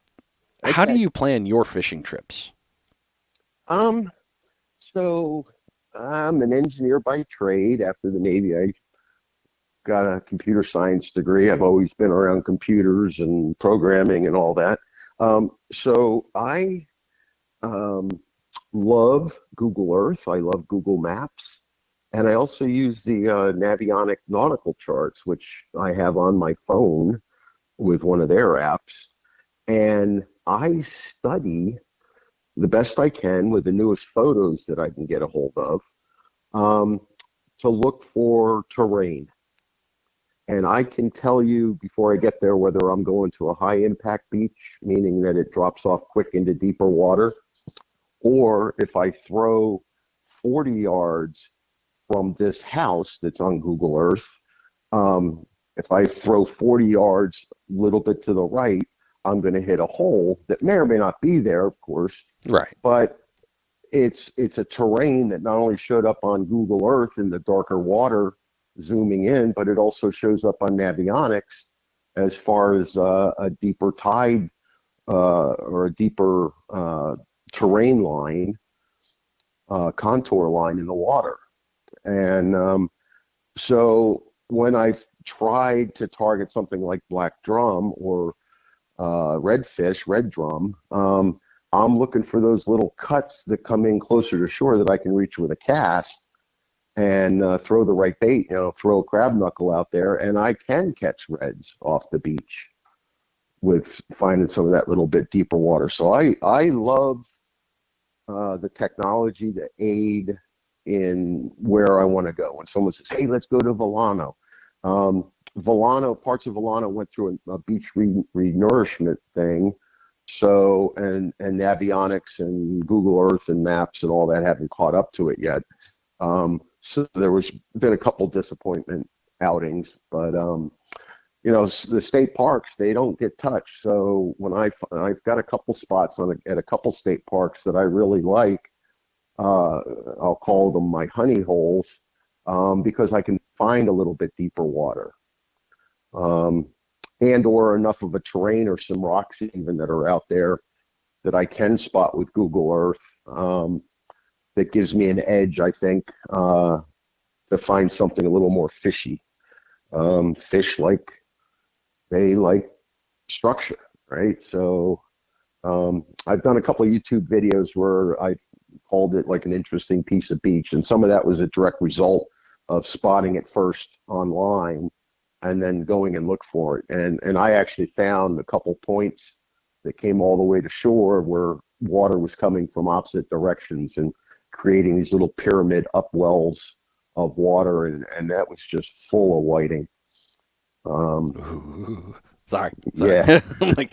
[SPEAKER 1] How do you plan your fishing trips?
[SPEAKER 2] So I'm an engineer by trade. After the Navy, I got a computer science degree. I've always been around computers and programming and all that. So I love Google Earth. I love Google Maps. And I also use the Navionics nautical charts, which I have on my phone with one of their apps. And I study the best I can with the newest photos that I can get a hold of to look for terrain. And I can tell you before I get there whether I'm going to a high impact beach, meaning that it drops off quick into deeper water, or if I throw 40 yards from this house that's on Google Earth, if I throw 40 yards a little bit to the right, I'm going to hit a hole that may or may not be there, of course.
[SPEAKER 1] Right.
[SPEAKER 2] But it's a terrain that not only showed up on Google Earth in the darker water zooming in, but it also shows up on Navionics as far as a deeper tide or a deeper terrain line, contour line in the water. And so when I've tried to target something like black drum or redfish, red drum, I'm looking for those little cuts that come in closer to shore that I can reach with a cast and throw the right bait, throw a crab knuckle out there, and I can catch reds off the beach. with finding some of that little bit deeper water. So I love the technology to aid in where I want to go. When someone says, "Hey, let's go to Volano," parts of Volano went through a beach renourishment thing. So and Navionics and Google Earth and Maps and all that haven't caught up to it yet. So there was been a couple disappointment outings, but the state parks, they don't get touched. So when I've got a couple spots at a couple state parks that I really like, I'll call them my honey holes, because I can find a little bit deeper water, and or enough of a terrain or some rocks even that are out there that I can spot with Google Earth, that gives me an edge, I think, to find something a little more fishy. Fish they like structure, right? So I've done a couple of YouTube videos where I've called it like an interesting piece of beach, and some of that was a direct result of spotting it first online and then going and look for it. And I actually found a couple points that came all the way to shore where water was coming from opposite directions and creating these little pyramid upwells of water, and that was just full of whiting.
[SPEAKER 1] Ooh, sorry.
[SPEAKER 2] Yeah.
[SPEAKER 1] I'm like,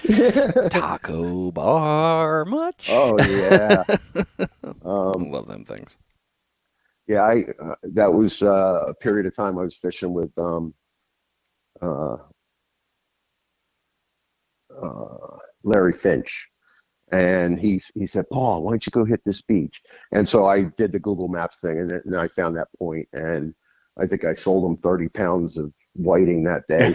[SPEAKER 1] taco bar much?
[SPEAKER 2] Oh yeah.
[SPEAKER 1] I love them things.
[SPEAKER 2] Yeah, that was a period of time I was fishing with Larry Finch, and he said, "Paul, why don't you go hit this beach?" And so I did the Google Maps thing, and I found that point, and I think I sold him 30 pounds of whiting that day.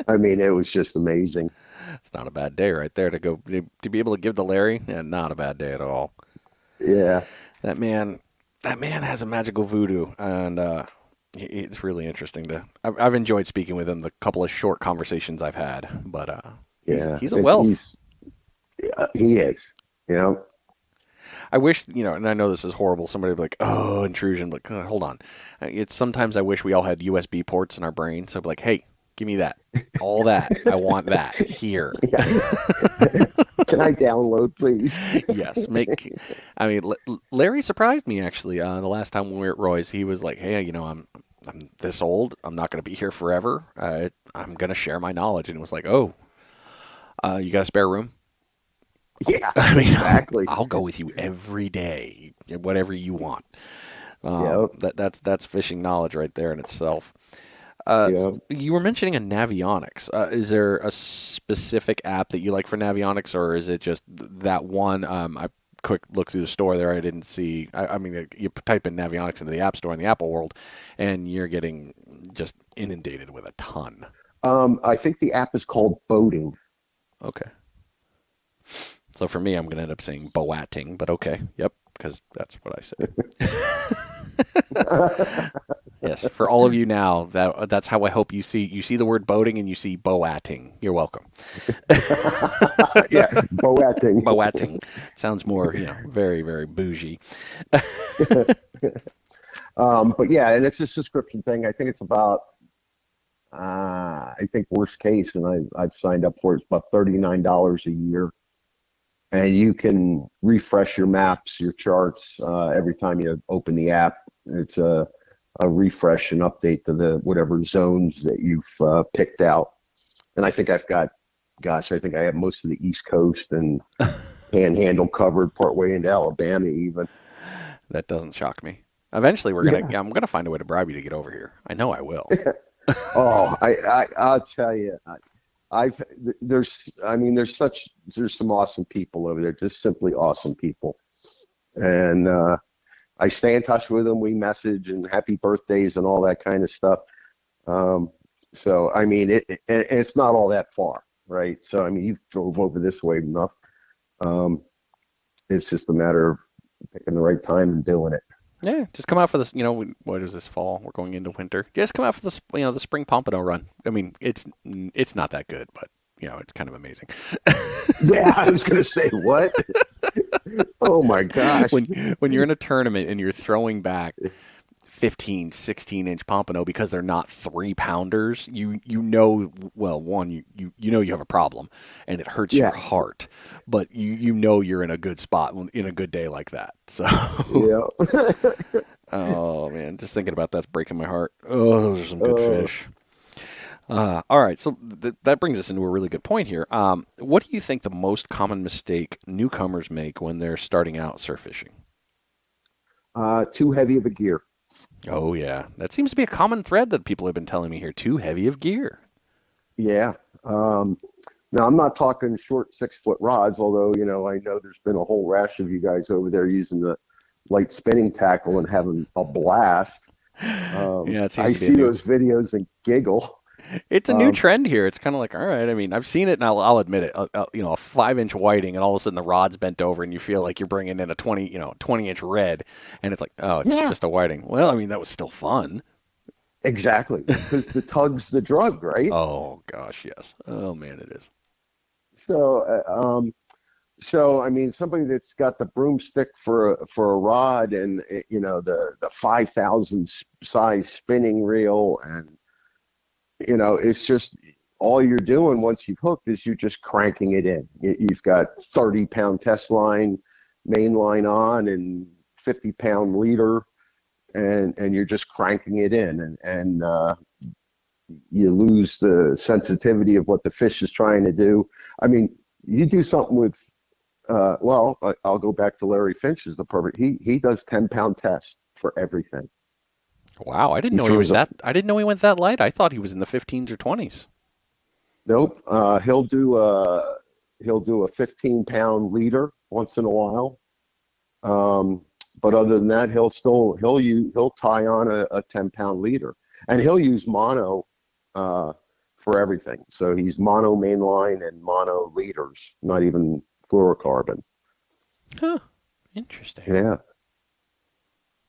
[SPEAKER 2] I mean, it was just amazing.
[SPEAKER 1] It's not a bad day right there to be able to give to Larry. Yeah, not a bad day at all.
[SPEAKER 2] Yeah.
[SPEAKER 1] That man has a magical voodoo, and it's really interesting I've enjoyed speaking with him. The couple of short conversations I've had, but he's a wealth.
[SPEAKER 2] He is.
[SPEAKER 1] I wish, and I know this is horrible. Somebody would be like, "Oh, intrusion!" Like, hold on. It's sometimes I wish we all had USB ports in our brain. So I'd be like, "Hey, give me that, all that. I want that here."
[SPEAKER 2] Yeah. Can I download, please?
[SPEAKER 1] Yes. Larry surprised me actually. The last time we were at Roy's, he was like, "Hey, I'm this old. I'm not going to be here forever. I'm going to share my knowledge." And it was like, "Oh, you got a spare room?"
[SPEAKER 2] Yeah, exactly.
[SPEAKER 1] I'll go with you every day, whatever you want.
[SPEAKER 2] Yep.
[SPEAKER 1] That's fishing knowledge right there in itself.
[SPEAKER 2] Yep.
[SPEAKER 1] You were mentioning a Navionics. Is there a specific app that you like for Navionics, or is it just that one? I quick look through the store there. I didn't see. I mean, you type in Navionics into the App Store in the Apple world, and you're getting just inundated with a ton.
[SPEAKER 2] I think the app is called Boating.
[SPEAKER 1] Okay. So for me, I'm going to end up saying boating, but okay. Yep, because that's what I said. Yes, for all of you now, that's how I hope you see the word boating and you see boating. You're welcome.
[SPEAKER 2] Yeah, boating.
[SPEAKER 1] Boating sounds more, very, very bougie.
[SPEAKER 2] But yeah, and it's a subscription thing. I think it's about, I think worst case, and I've signed up for it, it's about $39 a year. And you can refresh your maps, your charts, every time you open the app. It's a refresh and update to the whatever zones that you've picked out. And I think I have most of the East Coast and Panhandle covered, partway into Alabama even.
[SPEAKER 1] That doesn't shock me. Eventually, I'm gonna find a way to bribe you to get over here. I know I will.
[SPEAKER 2] Oh, I'll tell you. There's some awesome people over there, just simply awesome people. And I stay in touch with them. We message and happy birthdays and all that kind of stuff. So, I mean, it's not all that far, right? So, I mean, you've drove over this way enough. It's just a matter of picking the right time and doing it.
[SPEAKER 1] Yeah, just come out for this. What is this fall? We're going into winter. Just come out for this. The spring pompano run. I mean, it's not that good, but it's kind of amazing.
[SPEAKER 2] Yeah, I was gonna say what? Oh my gosh!
[SPEAKER 1] When you're in a tournament and you're throwing back 15, 16-inch pompano because they're not 3-pounders, you know, well, one, you know you have a problem and it hurts your
[SPEAKER 2] Yeah.
[SPEAKER 1] heart, but you know you're in a good spot in a good day like that. So,
[SPEAKER 2] Yeah.
[SPEAKER 1] oh man, just thinking about that's breaking my heart. Oh, those are some good
[SPEAKER 2] uh,
[SPEAKER 1] fish. All right, so that brings us into a really good point here. What do you think the most common mistake newcomers make when they're starting out surf fishing?
[SPEAKER 2] Too heavy of a gear.
[SPEAKER 1] Oh yeah, that seems to be a common thread that people have been telling me here. Too heavy of gear.
[SPEAKER 2] Yeah. Now I'm not talking short 6 foot rods, although I know there's been a whole rash of you guys over there using the light spinning tackle and having a blast.
[SPEAKER 1] Yeah, it seems
[SPEAKER 2] I
[SPEAKER 1] to be a
[SPEAKER 2] see
[SPEAKER 1] new.
[SPEAKER 2] those videos and giggle.
[SPEAKER 1] It's a new
[SPEAKER 2] Um,
[SPEAKER 1] trend here. It's kind of like, all right. I mean, I've seen it, and I'll admit it. A 5-inch whiting, and all of a sudden the rod's bent over, and you feel like you're bringing in a 20-inch red, and it's like, oh, it's
[SPEAKER 2] yeah,
[SPEAKER 1] just a whiting. Well, I mean, that was still fun.
[SPEAKER 2] exactly. Because the tug's the drug, right?
[SPEAKER 1] Oh gosh, yes. Oh man, it is.
[SPEAKER 2] So, I mean, somebody that's got the broomstick for a rod and the 5,000 size spinning reel, and it's just all you're doing once you've hooked is you're just cranking it in. You've got 30-pound test line, main line on, and 50-pound leader, and you're just cranking it in, and you lose the sensitivity of what the fish is trying to do. I mean, you do something with I'll go back to Larry Finch as the perfect. He does 10-pound tests for everything.
[SPEAKER 1] Wow, I didn't
[SPEAKER 2] He
[SPEAKER 1] know he was
[SPEAKER 2] throws a
[SPEAKER 1] that. I didn't know he went that light. I thought he was in the 15s or 20s.
[SPEAKER 2] Nope. He'll do a 15-pound leader once in a while. But other than that, he'll tie on a 10-pound leader, and he'll use mono for everything. So he's mono mainline and mono leaders, not even fluorocarbon.
[SPEAKER 1] Huh. Interesting.
[SPEAKER 2] Yeah.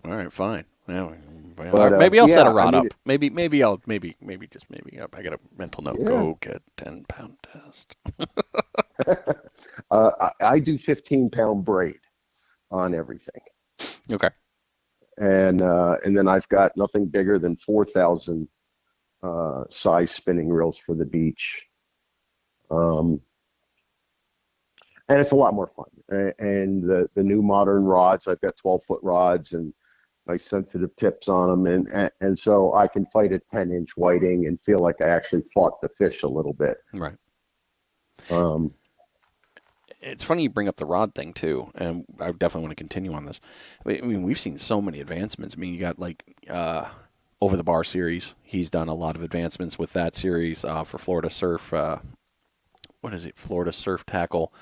[SPEAKER 1] All right, fine. Well,
[SPEAKER 2] But
[SPEAKER 1] maybe I'll set a
[SPEAKER 2] yeah, I
[SPEAKER 1] rod
[SPEAKER 2] mean,
[SPEAKER 1] up. Maybe I'll just maybe up. I got a mental note.
[SPEAKER 2] yeah.
[SPEAKER 1] Go get 10-pound test.
[SPEAKER 2] I do 15-pound braid on everything,
[SPEAKER 1] Okay.
[SPEAKER 2] and then I've got nothing bigger than 4,000 size spinning reels for the beach. Um, and it's a lot more fun. And the new modern rods, I've got 12-foot rods and nice sensitive tips on them, and so I can fight a 10-inch whiting and feel like I actually fought the fish a little bit.
[SPEAKER 1] Right.
[SPEAKER 2] Um,
[SPEAKER 1] It's funny you bring up the rod thing too, and I definitely want to continue on this. I mean, we've seen so many advancements. I mean, you got like over the bar series. He's done a lot of advancements with that series for Florida Surf. What is it? Florida Surf Tackle.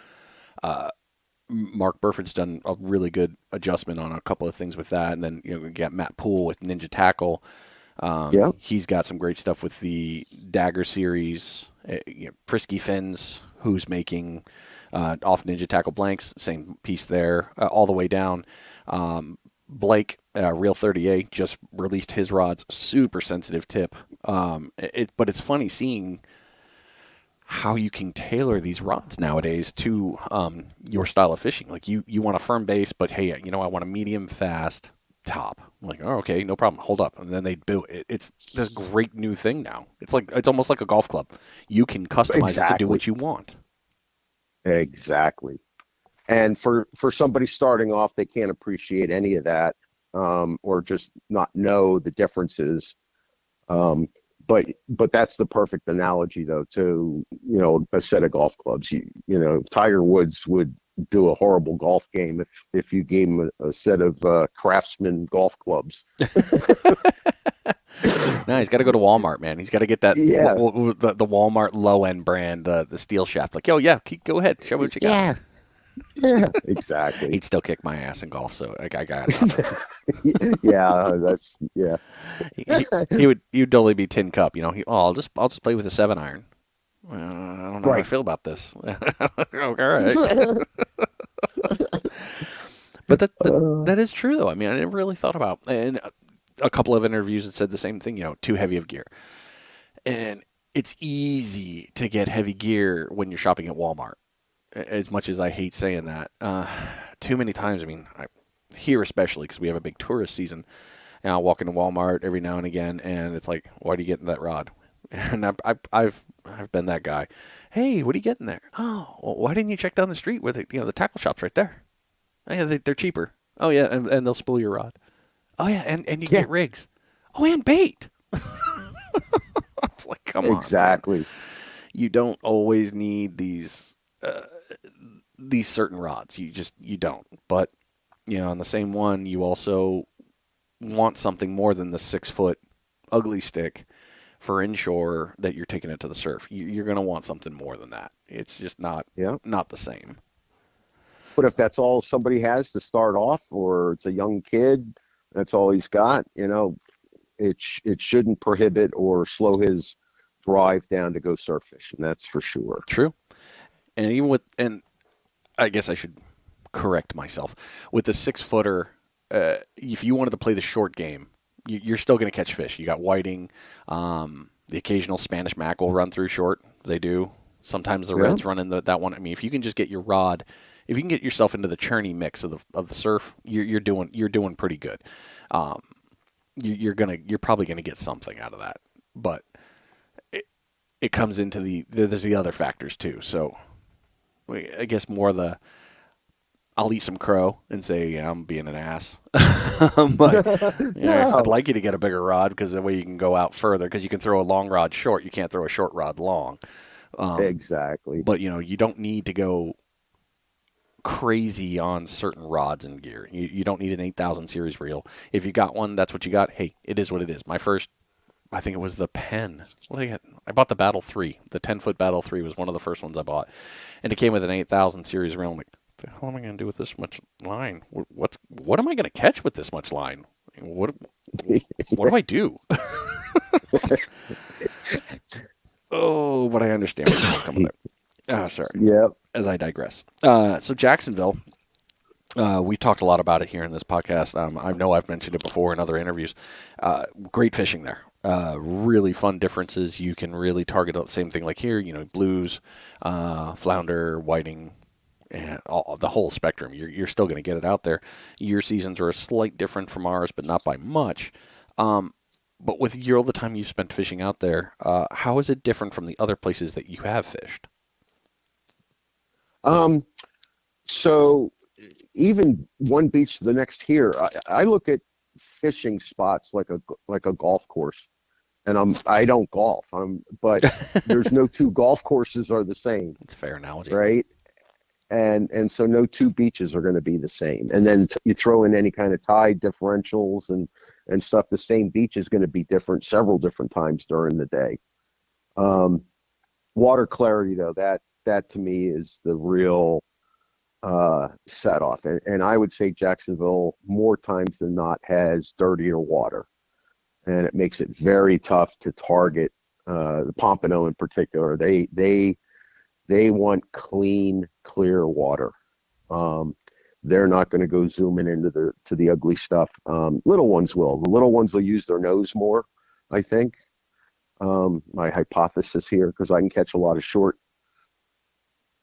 [SPEAKER 1] Mark Burford's done a really good adjustment on a couple of things with that, and then we got Matt Poole with Ninja Tackle.
[SPEAKER 2] yeah,
[SPEAKER 1] He's got some great stuff with the Dagger series. Frisky Fins, who's making off Ninja Tackle blanks, same piece there, all the way down. Blake, Real 38, just released his rods, super sensitive tip. But it's funny seeing how you can tailor these rods nowadays to your style of fishing. Like you want a firm base, but hey, I want a medium fast top. I'm like, oh, okay, no problem. Hold up, and then they build it. It's this great new thing now. It's almost like a golf club. You can customize it to do
[SPEAKER 2] exactly,
[SPEAKER 1] what you want.
[SPEAKER 2] exactly. And for somebody starting off, they can't appreciate any of that, or just not know the differences. Um, but that's the perfect analogy, though, to a set of golf clubs. Tiger Woods would do a horrible golf game if you gave him a set of Craftsman golf clubs.
[SPEAKER 1] No, he's got to go to Walmart, man. He's got to get that
[SPEAKER 2] Yeah,
[SPEAKER 1] the Walmart low end brand, the steel shaft. Like, oh yeah, go ahead, show me what you got.
[SPEAKER 2] yeah, yeah, exactly.
[SPEAKER 1] He'd still kick my ass in golf, so I got nothing.
[SPEAKER 2] Yeah, that's yeah.
[SPEAKER 1] He'd totally be tin cup. I'll just play with a 7-iron. I don't know how I
[SPEAKER 2] Right.
[SPEAKER 1] feel about this. Okay, all right. But that is true, though. I mean, I never really thought about, and a couple of interviews that said the same thing. Too heavy of gear, and it's easy to get heavy gear when you're shopping at Walmart. As much as I hate saying that, too many times. I mean, here especially because we have a big tourist season. And I'll walk into Walmart every now and again, and it's like, why do you get in that rod? And I've been that guy. Hey, what are you getting there? Oh, well, why didn't you check down the street where the tackle shop's right there? Oh, yeah, they're cheaper. Oh yeah, and they'll spool your rod. Oh yeah, and you can
[SPEAKER 2] Yeah,
[SPEAKER 1] get rigs. Oh, and bait. It's like, come on, man.
[SPEAKER 2] exactly.
[SPEAKER 1] You don't always need these certain rods. You don't. But on the same one, you also want something more than the 6 foot ugly stick for inshore that you're taking it to the surf. You're going to want something more than that. It's just
[SPEAKER 2] Yeah.
[SPEAKER 1] not the same.
[SPEAKER 2] But if that's all somebody has to start off, or it's a young kid, that's all he's got, it shouldn't prohibit or slow his drive down to go surf fishing. That's for sure.
[SPEAKER 1] True. And I guess I should correct myself. With the 6 footer, if you wanted to play the short game, you're still going to catch fish. You got whiting, the occasional Spanish mackerel run through short. They do. Sometimes the
[SPEAKER 2] Yeah.
[SPEAKER 1] reds run in that one. I mean, if you can just get your rod, if you can get yourself into the churny mix of the surf, you're doing pretty good. Um, you're probably gonna get something out of that, but it comes into there's the other factors too. So I guess more the I'll eat some crow and say, yeah, I'm being an ass. But I'd
[SPEAKER 2] No,
[SPEAKER 1] like you to get a bigger rod because that way you can go out further because you can throw a long rod short. You can't throw a short rod long.
[SPEAKER 2] exactly.
[SPEAKER 1] But you don't need to go crazy on certain rods and gear. You don't need an 8,000 series reel. If you got one, that's what you got. Hey, it is what it is. My first, I think it was the Pen. What did I get? I bought the Battle 3. The 10-foot Battle 3 was one of the first ones I bought. And it came with an 8,000 series reel. I'm like, the hell am I going to do with this much line? What am I going to catch with this much line? What do I do? Oh, but I understand where you're coming there. Oh, sorry.
[SPEAKER 2] Yep.
[SPEAKER 1] As I digress. So Jacksonville, we talked a lot about it here in this podcast. I know I've mentioned it before in other interviews. Great fishing there. Really fun differences. You can really target the same thing like here. Blues, flounder, whiting, and the whole spectrum. You're still going to get it out there. Your seasons are a slight different from ours, but not by much. But with all the time you spent fishing out there, how is it different from the other places that you have fished?
[SPEAKER 2] Um, so even one beach to the next here, I look at fishing spots like a golf course, and I don't golf. But there's no two golf courses are the same,
[SPEAKER 1] That's a fair analogy.
[SPEAKER 2] right? And so no two beaches are going to be the same. And then you throw in any kind of tide differentials and stuff. The same beach is going to be different several different times during the day. Um, Water clarity, though, that to me is the real set off. And I would say Jacksonville more times than not has dirtier water, and it makes it very tough to target the Pompano in particular. They want clean, clear water. Um, they're not going to go zooming into the ugly stuff. Little ones will. The little ones will use their nose more, I think. My hypothesis here, because I can catch a lot of short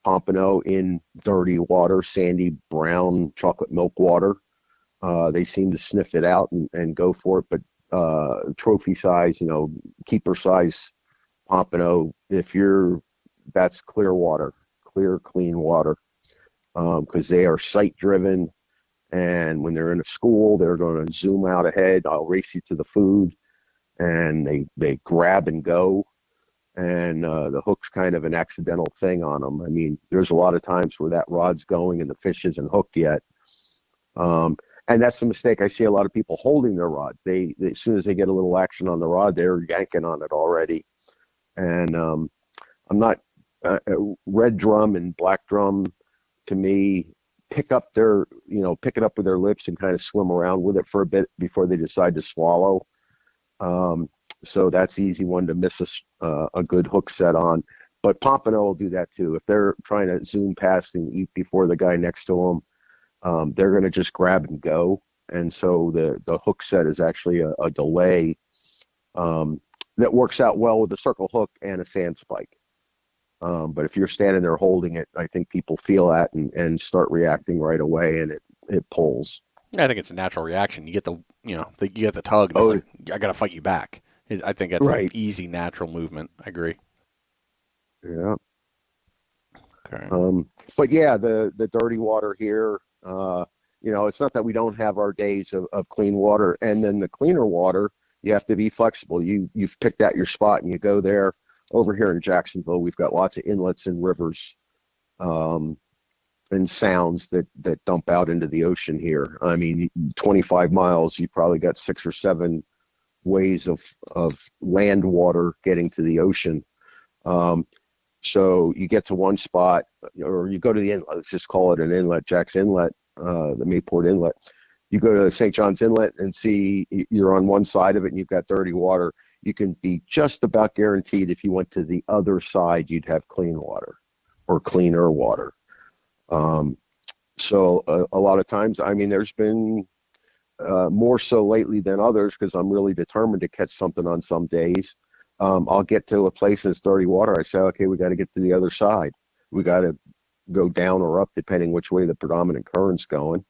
[SPEAKER 2] pompano in dirty water, sandy brown chocolate milk water. They seem to sniff it out and go for it. But trophy size, keeper size pompano, that's clear water, clear, clean water, because they are sight driven. And when they're in a school, they're going to zoom out ahead. I'll race you to the food, and they grab and go. And the hook's kind of an accidental thing on them. I mean, there's a lot of times where that rod's going and the fish isn't hooked yet. And that's the mistake. I see a lot of people holding their rods. They as soon as they get a little action on the rod, they're yanking on it already. And I'm not red drum and black drum to me pick it up with their lips and kind of swim around with it for a bit before they decide to swallow. So that's the easy one to miss a good hook set on. But Pompano will do that too. If they're trying to zoom past and eat before the guy next to them, they're going to just grab and go. And so the hook set is actually a delay that works out well with a circle hook and a sand spike. But if you're standing there holding it, I think people feel that and start reacting right away, and it pulls.
[SPEAKER 1] I think it's a natural reaction. You get you get the tug, and it's
[SPEAKER 2] Oh,
[SPEAKER 1] like I got to fight you back. I think that's an
[SPEAKER 2] right.
[SPEAKER 1] easy, natural movement. I agree.
[SPEAKER 2] Yeah.
[SPEAKER 1] Okay.
[SPEAKER 2] Um, but yeah, the dirty water here, it's not that we don't have our days of clean water, and then the cleaner water, you have to be flexible. You've picked out your spot and you go there. Over here in Jacksonville, we've got lots of inlets and rivers, um, and sounds that dump out into the ocean here. I mean, 25 miles, you probably got 6 or 7 ways of land water getting to the ocean. Um, so you get to one spot, or you go to the inlet. Let's just call it an inlet, Jack's Inlet, the Mayport Inlet. You go to St. John's Inlet and see you're on one side of it and you've got dirty water. You can be just about guaranteed if you went to the other side, you'd have clean water or cleaner water. Um, so a lot of times, I mean, there's been more so lately than others because I'm really determined to catch something on some days. I'll get to a place that's dirty water. I say, okay, we got to get to the other side. We got to go down or up depending which way the predominant current's going,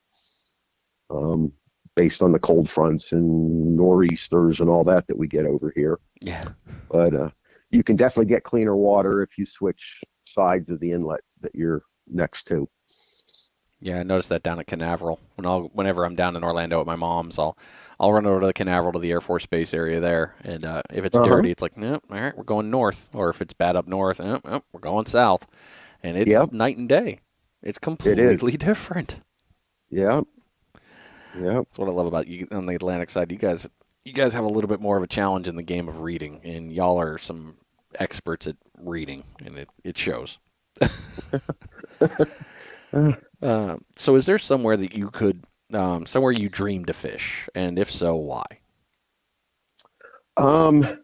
[SPEAKER 2] um, based on the cold fronts and nor'easters and all that we get over here.
[SPEAKER 1] Yeah.
[SPEAKER 2] But you can definitely get cleaner water if you switch sides of the inlet that you're next to.
[SPEAKER 1] Yeah, I noticed that down at Canaveral. Whenever I'm down in Orlando at my mom's, I'll run over to the Canaveral to the Air Force Base area there, and if it's
[SPEAKER 2] Uh huh.
[SPEAKER 1] dirty, it's like, nope, all right, we're going north. Or if it's bad up north, nope, we're going south. And it's
[SPEAKER 2] Yep.
[SPEAKER 1] night and day. It's
[SPEAKER 2] It
[SPEAKER 1] completely
[SPEAKER 2] is.
[SPEAKER 1] different.
[SPEAKER 2] Yep. Yep.
[SPEAKER 1] That's what I love about you on the Atlantic side. You guys have a little bit more of a challenge in the game of reading, and y'all are some experts at reading, and it shows.
[SPEAKER 2] Uh,
[SPEAKER 1] So is there somewhere that you could, somewhere you dream to fish, and if so, why?
[SPEAKER 2] Um,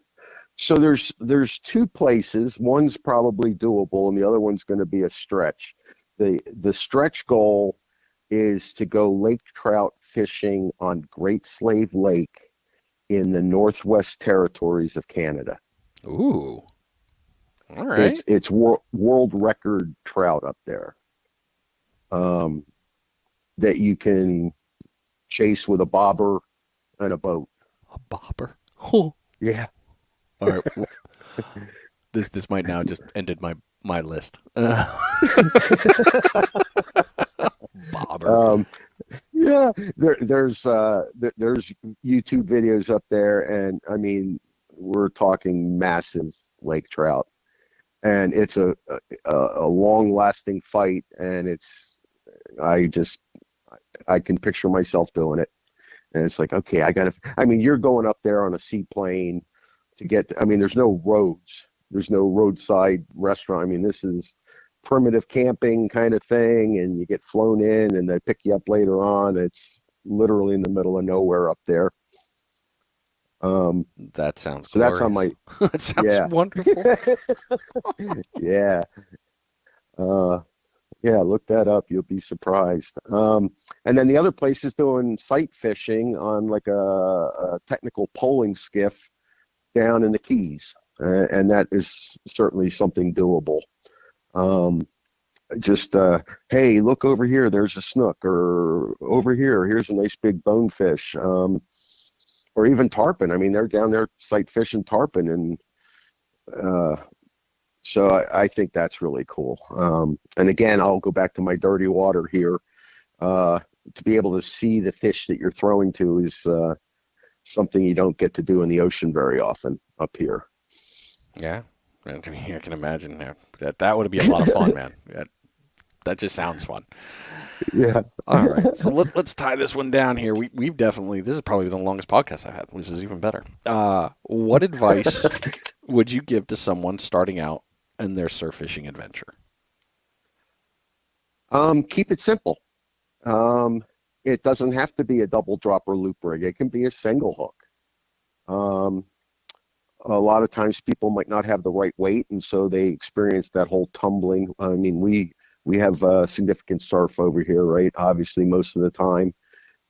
[SPEAKER 2] so there's 2 places. One's probably doable, and the other one's going to be a stretch. The stretch goal is to go lake trout fishing on Great Slave Lake in the Northwest Territories of Canada.
[SPEAKER 1] Ooh, all right.
[SPEAKER 2] It's world record trout up there, um, that you can chase with a bobber and a boat.
[SPEAKER 1] A bobber. Oh.
[SPEAKER 2] Yeah.
[SPEAKER 1] All right. Well, this might now just ended my list. Bobber.
[SPEAKER 2] Yeah, there's YouTube videos up there, and I mean, we're talking massive lake trout, and it's a long lasting fight, and I just I can picture myself doing it, and it's like, okay, I mean, you're going up there on a seaplane to get. I mean, there's no roads, there's no roadside restaurant. I mean, this is primitive camping kind of thing, and you get flown in and they pick you up later on. It's literally in the middle of nowhere up there. Um,
[SPEAKER 1] That sounds
[SPEAKER 2] so that's on
[SPEAKER 1] glorious.
[SPEAKER 2] my,
[SPEAKER 1] That sounds
[SPEAKER 2] yeah.
[SPEAKER 1] wonderful.
[SPEAKER 2] Yeah. Uh, yeah, look that up. You'll be surprised. And then the other place is doing sight fishing on like a technical poling skiff down in the Keys. And that is certainly something doable. Um, just hey, look over here, there's a snook, or over here, here's a nice big bonefish, or even tarpon. I mean, they're down there sight fishing tarpon, and uh, so I think that's really cool. And again, I'll go back to my dirty water here. uh, to be able to see the fish that you're throwing to is something you don't get to do in the ocean very often up here.
[SPEAKER 1] Yeah. I can imagine that would be a lot of fun, man. That just sounds fun.
[SPEAKER 2] Yeah.
[SPEAKER 1] All right, so let's tie this one down here. We've definitely, this is probably the longest podcast I've had. This is even better. What advice would you give to someone starting out in their surf fishing adventure?
[SPEAKER 2] Keep it simple. Um, it doesn't have to be a double drop or loop rig. It can be a single hook. Um, a lot of times people might not have the right weight, and so they experience that whole tumbling. I mean, we have significant surf over here, right? Obviously, most of the time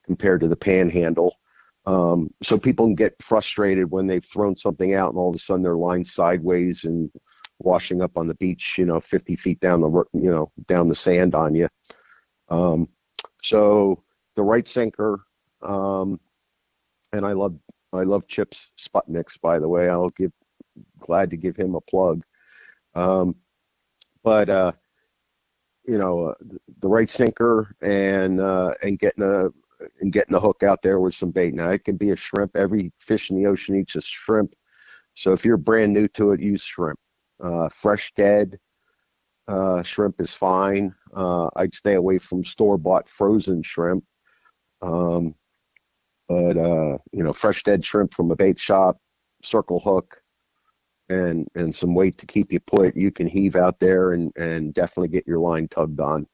[SPEAKER 2] compared to the panhandle. So people can get frustrated when they've thrown something out and all of a sudden they're lying sideways and washing up on the beach, 50 feet down down the sand on you. Um, so the right sinker, and I love Chip's Sputniks, by the way. Glad to give him a plug. Um, but the right sinker and getting the hook out there with some bait. Now it can be a shrimp. Every fish in the ocean eats a shrimp. So if you're brand new to it, use shrimp. Fresh dead shrimp is fine. I'd stay away from store-bought frozen shrimp. Um, but fresh dead shrimp from a bait shop, circle hook, and some weight to keep you put, you can heave out there and definitely get your line tugged on.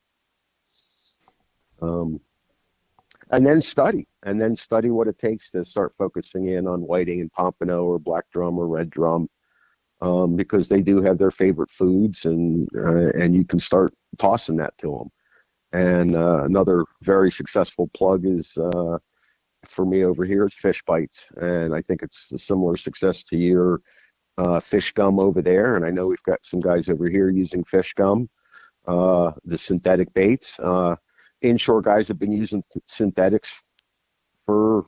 [SPEAKER 2] And then study what it takes to start focusing in on whiting and pompano or black drum or red drum, because they do have their favorite foods, and you can start tossing that to them. And another very successful plug is, for me over here, is fish bites, and I think it's a similar success to your fish gum over there. And I know we've got some guys over here using fish gum, the synthetic baits. Inshore guys have been using synthetics for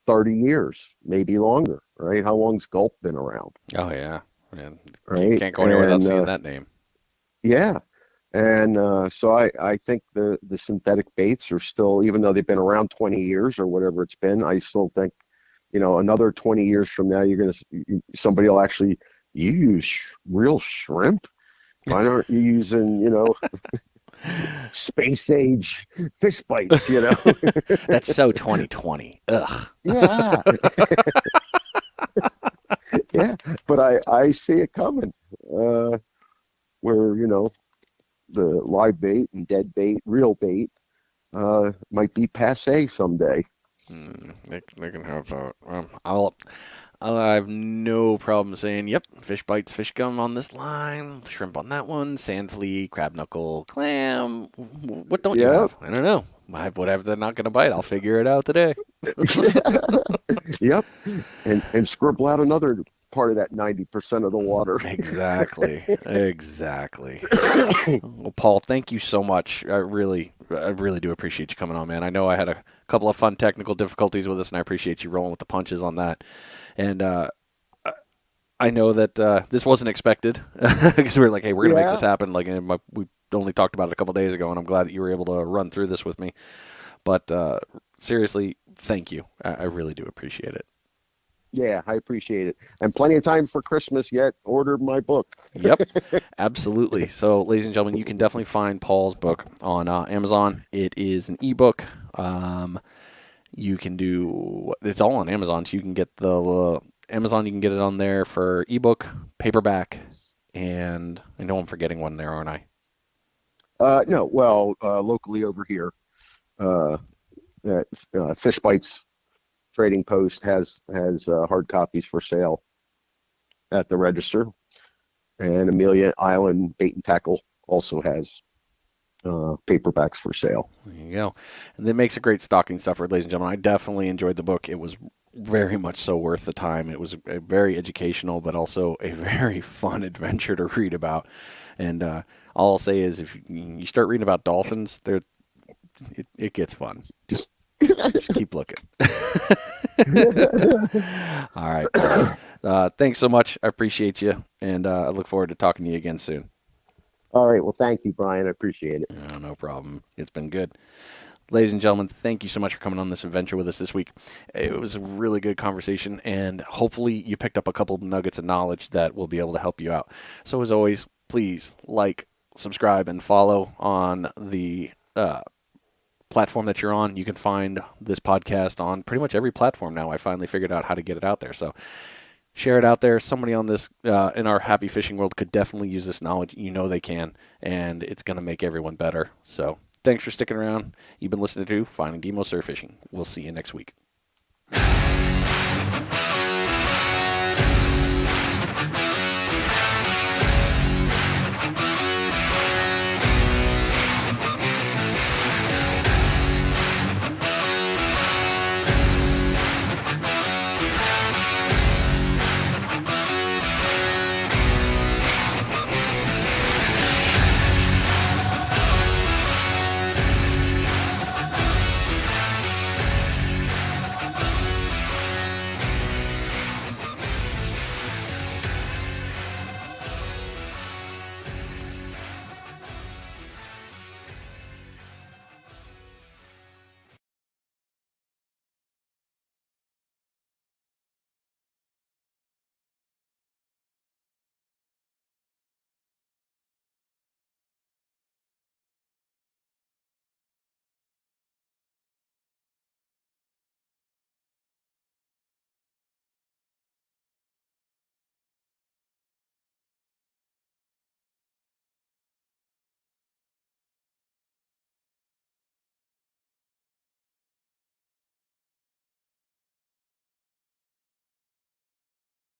[SPEAKER 2] 30 years, maybe longer, right? How long's Gulp been around?
[SPEAKER 1] Oh, yeah. Man,
[SPEAKER 2] right?
[SPEAKER 1] Can't go anywhere without seeing that name.
[SPEAKER 2] Yeah. And so I think the synthetic baits are still, even though they've been around 20 years or whatever it's been, I still think, another 20 years from now, somebody will actually, you use real shrimp? Why aren't you using, space age fish bites,
[SPEAKER 1] That's so 2020. Ugh.
[SPEAKER 2] Yeah. Yeah, but I see it coming, where, the live bait and dead bait, real bait, might be passé someday.
[SPEAKER 1] They can have that. I have no problem saying, yep, fish bites, fish gum on this line, shrimp on that one, sand flea, crab knuckle, clam. What don't you have? I don't know. Whatever they're not going to bite, I'll figure it out today.
[SPEAKER 2] Yep. And scribble out another part of that 90% of the water.
[SPEAKER 1] Exactly. Well, Paul, thank you so much. I really do appreciate you coming on, man. I know I had a couple of fun technical difficulties with this, and I appreciate you rolling with the punches on that. And I know that this wasn't expected, because we were like, hey, we're going to make this happen. Like, we only talked about it a couple days ago, and I'm glad that you were able to run through this with me. But seriously, thank you. I really do appreciate it.
[SPEAKER 2] Yeah, I appreciate it. And plenty of time for Christmas yet. Order my book.
[SPEAKER 1] Yep, absolutely. So, ladies and gentlemen, you can definitely find Paul's book on Amazon. It is an ebook. You can it's all on Amazon, so you can get the Amazon. You can get it on there for ebook, paperback, and I know I'm forgetting one there, aren't I?
[SPEAKER 2] No, well, locally over here, Fish Bites Trading Post has hard copies for sale at the register, and Amelia Island Bait and Tackle also has paperbacks for sale.
[SPEAKER 1] There you go. And that makes a great stocking stuffer, ladies and gentlemen. I definitely enjoyed the book. It was very much so worth the time. It was a very educational, but also a very fun adventure to read about. And all I'll say is, if you start reading about dolphins, it gets fun. Just keep looking. All right. Thanks so much. I appreciate you, and I look forward to talking to you again soon.
[SPEAKER 2] All right. Well, thank you, Brian. I appreciate it.
[SPEAKER 1] Oh, no problem. It's been good. Ladies and gentlemen, thank you so much for coming on this adventure with us this week. It was a really good conversation, and hopefully you picked up a couple of nuggets of knowledge that will be able to help you out. So as always, please like, subscribe, and follow on the platform that you're on. You can find this podcast on pretty much every platform now. I finally figured out how to get it out there. So share it out there. Somebody on this in our happy fishing world could definitely use this knowledge. You know they can, and it's going to make everyone better. So thanks for sticking around. You've been listening to Finding Demo Surf Fishing. We'll see you next week.